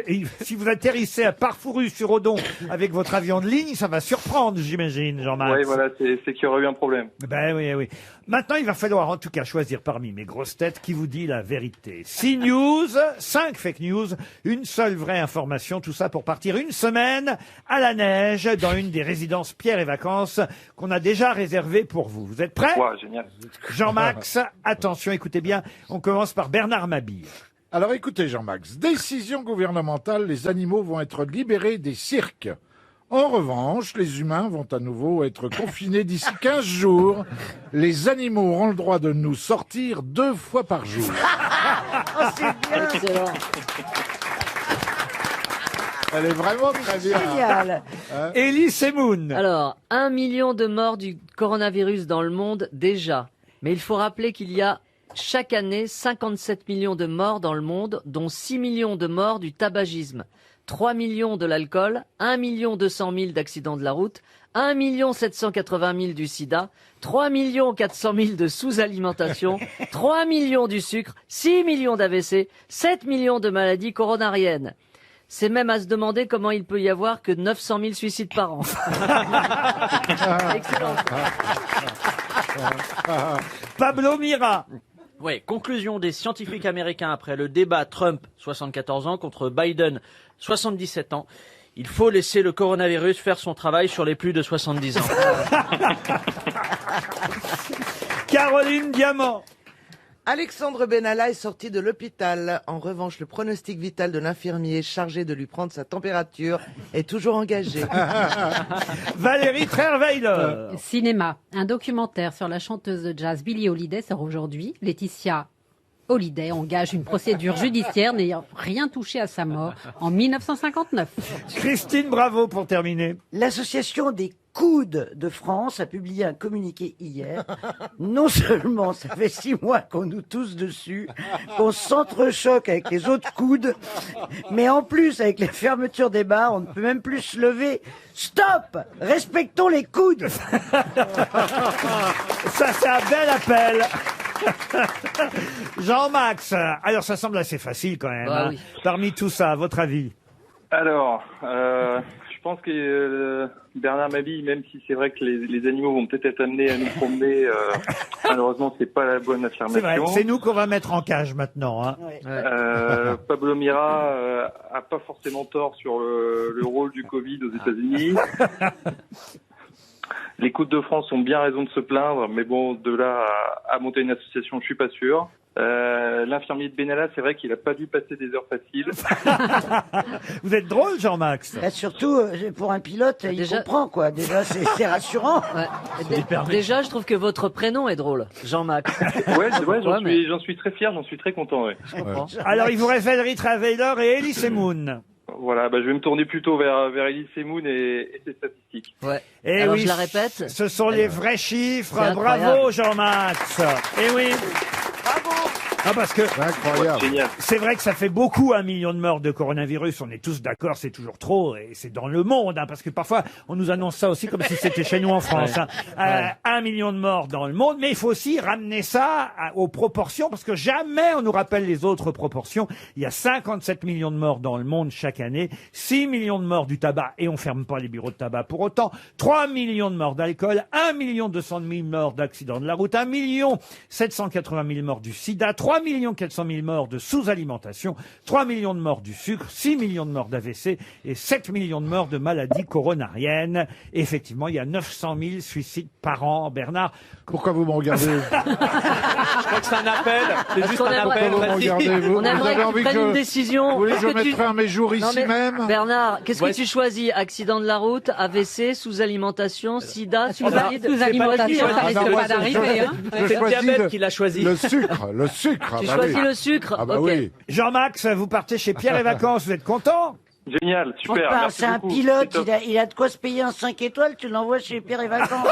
Et si vous atterrissez à Parfouru-sur-Odon avec votre avion de ligne, ça va surprendre, j'imagine, Jean-Max. Ouais, voilà, c'est qu'il y aurait eu un problème. Ben oui, oui. Maintenant, il va falloir en tout cas choisir parmi mes grosses têtes qui vous dit la vérité. 6 news, 5 fake news, une seule vraie information, tout ça pour partir une semaine à la neige dans une des résidences Pierre et Vacances qu'on a déjà réservées pour vous. Vous êtes prêts? Wow, génial. Jean-Max, attention, écoutez bien, on commence par Bernard Mabille. Alors écoutez Jean-Max, décision gouvernementale, les animaux vont être libérés des cirques. En revanche, les humains vont à nouveau être confinés d'ici 15 jours. Les animaux auront le droit de nous sortir 2 fois par jour. Oh, c'est bien. Excellent. Elle est vraiment très bien. Génial. Elie Semoun. Alors, 1 million de morts du coronavirus dans le monde déjà. Mais il faut rappeler qu'il y a chaque année 57 millions de morts dans le monde, dont 6 millions de morts du tabagisme, 3 millions de l'alcool, 1 200 000 d'accidents de la route, 1 780 000 du sida, 3 400 000 de sous-alimentation, 3 millions du sucre, 6 millions d'AVC, 7 millions de maladies coronariennes. C'est même à se demander comment il peut y avoir que 900 000 suicides par an. Excellent. Pablo Mira. Ouais, conclusion des scientifiques américains après le débat Trump, 74 ans, contre Biden, 77 ans. Il faut laisser le coronavirus faire son travail sur les plus de 70 ans. Caroline Diamant. Alexandre Benalla est sorti de l'hôpital. En revanche, le pronostic vital de l'infirmier chargé de lui prendre sa température est toujours engagé. Valérie Trierweiler. Cinéma. Un documentaire sur la chanteuse de jazz Billie Holiday sort aujourd'hui. Laetitia Holiday engage une procédure judiciaire n'ayant rien touché à sa mort en 1959. Christine Bravo pour terminer. L'association des coudes de France a publié un communiqué hier. Non seulement ça fait 6 mois qu'on nous tousse dessus, qu'on s'entrechoque avec les autres coudes, mais en plus avec les fermetures des bars, on ne peut même plus se lever. Stop! Respectons les coudes! Ça, c'est un bel appel. Jean-Max, alors ça semble assez facile quand même. Bah hein. oui. Parmi tout ça, à votre avis? Alors, je pense que Bernard Mabille, même si c'est vrai que les animaux vont peut-être être amenés à nous promener, malheureusement, c'est pas la bonne C'est vrai, affirmation. c'est nous qu'on va mettre en cage maintenant. Hein. Pablo Mira a pas forcément tort sur le rôle du Covid aux États-Unis. Les Coudes de France ont bien raison de se plaindre, mais bon, de là à monter une association, je suis pas sûr. L'infirmier de Benalla, c'est vrai qu'il a pas dû passer des heures faciles. Vous êtes drôle, Jean-Max. Et surtout, pour un pilote, il comprend, quoi. Déjà, c'est rassurant. Déjà, je trouve que votre prénom est drôle, Jean-Max. Ouais, j'en suis très fier, j'en suis très content, ouais. Alors, il vous reste Valérie Trierweiler et Elie Semoun. Voilà, je vais me tourner plutôt vers Elie Semoun et ses statistiques. Ouais. Et Alors, oui, je la répète. Ce sont les vrais chiffres. C'est Bravo, incroyable. Jean-Max. Et oui. Ah, parce que Incroyable. c'est vrai que ça fait beaucoup 1 million de morts de coronavirus. On est tous d'accord, c'est toujours trop. Et c'est dans le monde, hein, parce que parfois, on nous annonce ça aussi comme si c'était chez nous en France. Ouais. Hein. 1 million de morts dans le monde. Mais il faut aussi ramener ça aux proportions, parce que jamais on nous rappelle les autres proportions. Il y a 57 millions de morts dans le monde chaque année. 6 millions de morts du tabac. Et on ferme pas les bureaux de tabac pour autant. 3 millions de morts d'alcool. 1 200 000 morts d'accidents de la route. 1 780 000 morts du sida. 3 3 400 000 morts de sous-alimentation, 3 millions de morts du sucre, 6 millions de morts d'AVC et 7 millions de morts de maladies coronariennes. Et effectivement, il y a 900 000 suicides par an. Bernard, pourquoi vous me regardez? Je crois que c'est un appel. C'est Parce juste qu'on un aimerait- appel. Vous me vas-y. regardez, vous, On vous aimerait avez que tu envie prennes que une décision. Vous voulez que je Qu'est-ce que mettrai un jour Non, ici mais même? Bernard, qu'est-ce Ouais. que tu choisis? Accident de la route, AVC, sous-alimentation, sida, suicide? Sous-alimentation, ça risque pas d'arriver. Hein. Je C'est le choisis diabète qui l'a choisi. le sucre, le sucre. Tu bah choisis oui. le sucre? Ah bah Ok. oui. Jean-Max, vous partez chez Pierre et Vacances, vous êtes content? Génial, super. Enfin, merci c'est un beaucoup. pilote, C'est top. il a de quoi se payer un 5 étoiles, tu l'envoies chez Pierre et Vacances.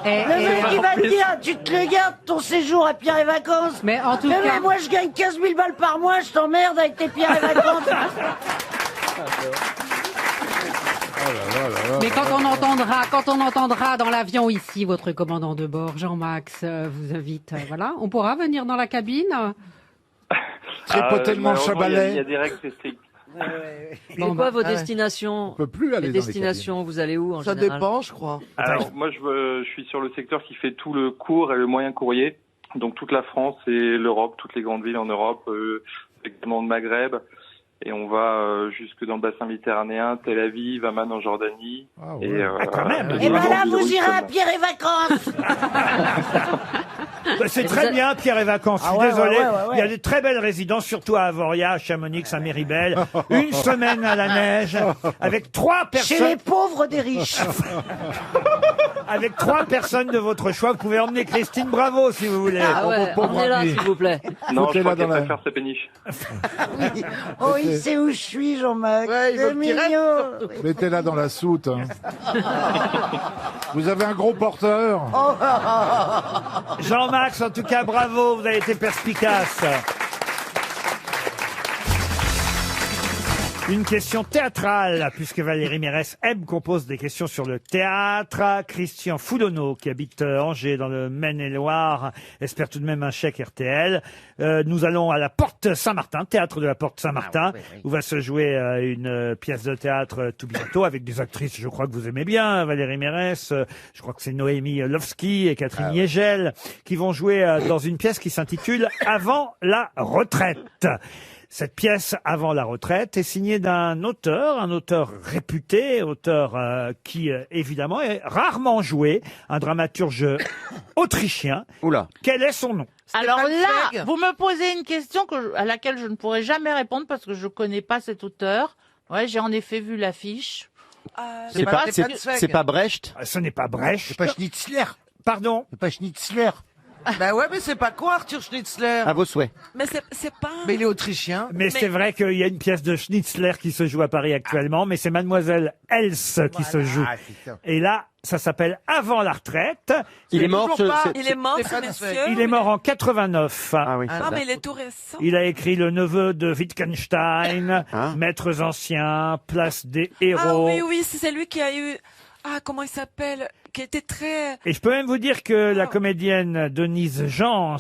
Et- Le mec, il va te dire, tu te le gardes ton séjour à Pierre et Vacances. Mais en tout Mais cas, moi, je gagne 15 000 balles par mois, je t'emmerde avec tes Pierre et Vacances. mais quand on entendra dans l'avion ici votre commandant de bord, Jean-Max, vous invite, voilà, on pourra venir dans la cabine. Tripoter le manche à malheureusement, balai. Il y a des règles, c'est strict. C'est quoi vos destinations? On peut plus aller Les dans les destinations, vous allez où en Ça général? dépend, je crois. Alors, moi, je suis sur le secteur qui fait tout le court et le moyen courrier. Donc, toute la France et l'Europe, toutes les grandes villes en Europe, également le Maghreb. Et on va jusque dans le bassin méditerranéen, Tel Aviv, Amman en Jordanie. Ah ouais. Et, quand même. Et ben là, vous irez à Pierre et Vacances. Bah, c'est très bien, Pierre et Vacances. Je suis Ah ouais, désolé. ouais, ouais, ouais. Il y a des très belles résidences, surtout à Avoria, à Chamonix, à Méribel. Une semaine à la neige, avec 3 Chez les personnes. pauvres des riches. Avec 3 personnes de votre choix. Vous pouvez emmener Christine Bravo, si vous voulez. Ah ouais, pauvre emmenez-la ami. s'il vous plaît. non, je Foutez-la crois qu'elle dans la- préfère sa péniche. Oh, il sait où je suis, Jean-Max. Ouais, il veut C'est que tu restes, mignon. Mettez-la dans la soute. Hein. Vous avez un gros porteur. Jean-Max, en tout cas, bravo, vous avez été perspicace. Une question théâtrale, puisque Valérie Mérès aime qu'on pose des questions sur le théâtre. Christian Foulonneau, qui habite Angers, dans le Maine-et-Loire, espère tout de même un chèque RTL. Nous allons à la Porte Saint-Martin, théâtre de la Porte Saint-Martin, où va se jouer une pièce de théâtre tout bientôt, avec des actrices, je crois que vous aimez bien, Valérie Mérès, je crois que c'est Noémie Lovski et Catherine Niégel, qui vont jouer dans une pièce qui s'intitule « Avant la retraite ». Cette pièce, Avant la retraite, est signée d'un auteur, un auteur réputé, auteur qui, évidemment, est rarement joué, un dramaturge autrichien. Oula. Quel est son nom? Alors Stéphane là, Zweig. vous me posez une question à laquelle je ne pourrai jamais répondre parce que je connais pas cet auteur. Ouais, j'ai en effet vu l'affiche. C'est pas, Stéphane Zweig. c'est pas Brecht. Ce n'est pas Brecht. C'est pas Schnitzler. Pardon? C'est pas Schnitzler. Bah ouais, mais c'est pas quoi, Arthur Schnitzler? À vos souhaits. Mais c'est pas. Mais il est autrichien. Mais c'est vrai qu'il y a une pièce de Schnitzler qui se joue à Paris actuellement, mais c'est Mademoiselle Else qui se joue. Ah, c'est ça. Et là, ça s'appelle Avant la retraite. Il est mort, toujours pas. Il est mort, ce Stéphane monsieur. Zweig. Il est mort en 89. Ah oui. Ah, mais il est tout récent. Il a écrit Le neveu de Wittgenstein, Hein Maîtres anciens, Place des Ah héros. oui, oui, c'est lui qui a eu. Ah, comment il s'appelle? Qui était très. Et je peux même vous dire que la comédienne Denise Jans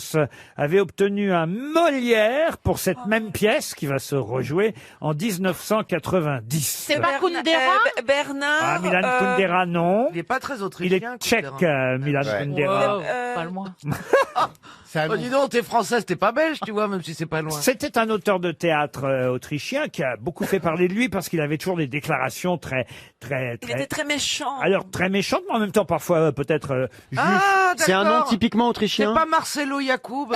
avait obtenu un Molière pour cette même pièce qui va se rejouer en 1990. C'est pas Kundera? Bernard. Ah, Milan Kundera, non. Il est pas très Il autrichien. est tchèque, Milan Kundera. Wow, pas loin. Oh, dis donc, t'es française, t'es pas belge, tu vois, même si c'est pas loin. C'était un auteur de théâtre autrichien qui a beaucoup fait parler de lui parce qu'il avait toujours des déclarations très. Il était très méchant. Alors, très méchantes, mais en même temps, parfois, peut-être juste. Ah, C'est un nom d'accord. typiquement C'est autrichien. pas Marcelo Yacoub.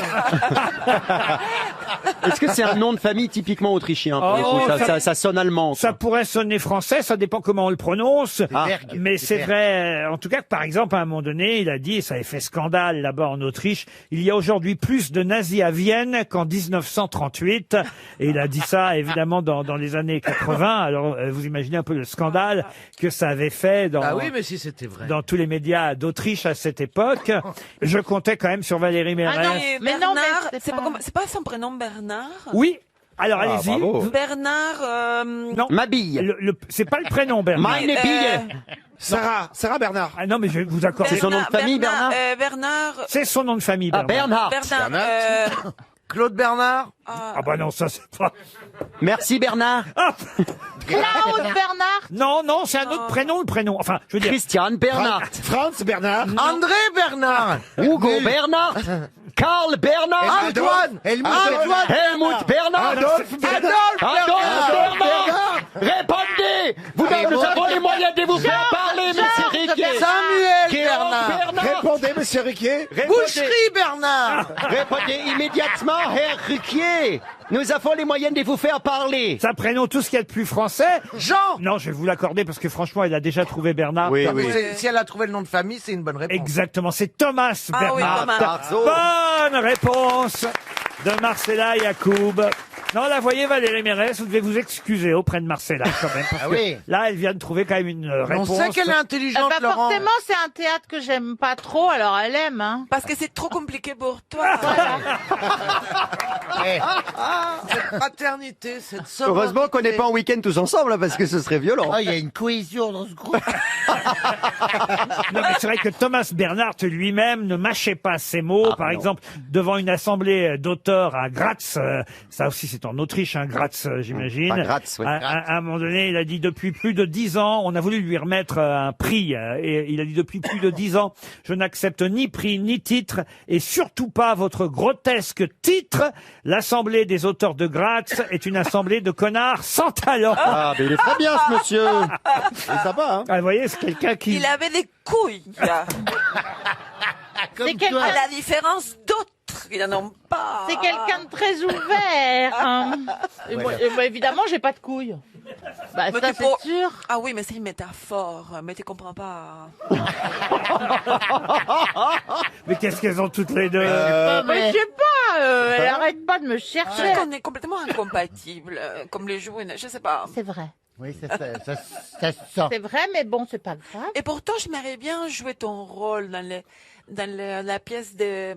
Est-ce que c'est un nom de famille typiquement autrichien pour le coup ça sonne allemand. Ça pourrait sonner français, ça dépend comment on le prononce. Berg. Mais c'est vrai, en tout cas, que par exemple, à un moment donné, il a dit, et ça a fait scandale là-bas en Autriche, il y a aujourd'hui plus de nazis à Vienne qu'en 1938. Et il a dit ça, évidemment, dans les années 80. Alors, vous imaginez un peu le scandale que ça avait fait Ah oui, mais si c'était vrai. dans tous les médias d'Autriche à cette époque. Je comptais quand même sur Valérie Mérès. Ah non, Mais non, mais Bernard, c'est c'est pas- pas, c'est pas son prénom Bernard? Oui. Alors, allez-y. bravo. Bernard. Non. Ma bille. C'est pas le prénom, Bernard. Meine Bille. Sarah Bernard. Ah non, mais je vais vous accorder. C'est son nom de famille, Bernard Bernard. C'est son nom de famille, Ah, Bernard. Bernard. Claude Bernard. Ah bah non, ça c'est pas... Merci Bernard. Ah Claude Bernard. non, non, c'est un autre prénom, le prénom. Enfin, je veux dire... Christian Bernard. Franz Bernard. André Bernard. Hugo Bernard. Karl Bernard. Antoine. Helmut Bernard. Adolphe Bernard. Répondez. Nous avons les moyens de vous faire parler, monsieur Riquet. Samuel Bernard. Répondez, monsieur Riquet. Boucherie Bernard. Répondez immédiatement, Herr Riquet. Nous avons les moyens de vous faire parler. C'est un prénom tout ce qu'il y a de plus français. Jean. Non, je vais vous l'accorder parce que franchement, elle a déjà trouvé Bernard. Oui. Si elle a trouvé le nom de famille, c'est une bonne réponse. Exactement, c'est Thomas Ah oui, Bernard. Thomas. Bonne réponse de Marcella Yacoub. Non, là, voyez, Valérie Mérès, vous devez vous excuser auprès de Marcella, quand même. Parce que là, elle vient de trouver quand même une réponse. On sait qu'elle est intelligente, Laurent. Forcément, c'est un théâtre que j'aime pas trop, alors elle aime. Hein. Parce que c'est trop compliqué pour toi. Cette fraternité, cette sororité. Heureusement qu'on n'est pas en week-end tous ensemble, parce que ce serait violent. Il y a une cohésion dans ce groupe. Non, mais c'est vrai que Thomas Bernhardt lui-même ne mâchait pas ses mots. Par exemple, devant une assemblée d'auteurs à Graz, ça aussi c'est en Autriche, hein, Graz, j'imagine. Pas Graz, oui. À un moment donné, il a dit depuis plus de 10 ans, on a voulu lui remettre un prix, et il a dit depuis plus de 10 ans, je n'accepte ni prix ni titre, et surtout pas votre grotesque titre. L'assemblée des auteurs de Graz est une assemblée de connards sans talent. Ah, mais il est très bien, ce monsieur. Il est sympa, hein. Ah, vous voyez, c'est quelqu'un qui... Il avait des couilles. À la différence d'autres, ils n'en ont pas. C'est quelqu'un de très ouvert. Hein. Et moi, évidemment, j'ai pas de couilles. Bah, Mais ça, tu c'est peux- sûr. Ah oui, mais c'est une métaphore, mais tu comprends pas. Mais qu'est-ce qu'elles ont toutes les deux Mais je sais pas, elle arrête pas de me Je chercher. trouve qu'on est complètement incompatibles, comme les jouets, je sais pas. C'est vrai. Oui, ça se sent. C'est vrai, mais bon, c'est pas grave. Et pourtant, j'aimerais bien jouer ton rôle dans la pièce de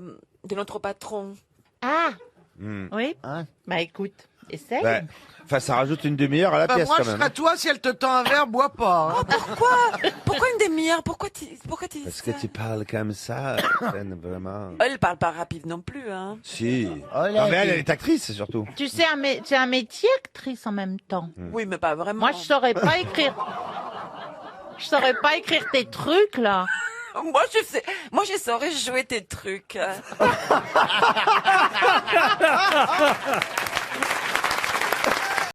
notre patron. Ah, Hmm. oui. Hein? Bah écoute, essaye. Ouais. Enfin, ça rajoute une demi-heure à la pièce moi, quand je même. serais toi, si elle te tend un verre, bois pas. hein. Pourquoi une demi-heure? Pourquoi tu dis Parce que tu parles comme ça, vraiment. Elle parle pas rapide non plus, hein. Si. Oh là, Non, mais elle est actrice surtout. Tu sais, c'est un métier actrice en même temps. Oui, mais pas vraiment. Moi, je saurais pas écrire. Je saurais pas écrire tes trucs, là. Moi, je saurais jouer tes trucs.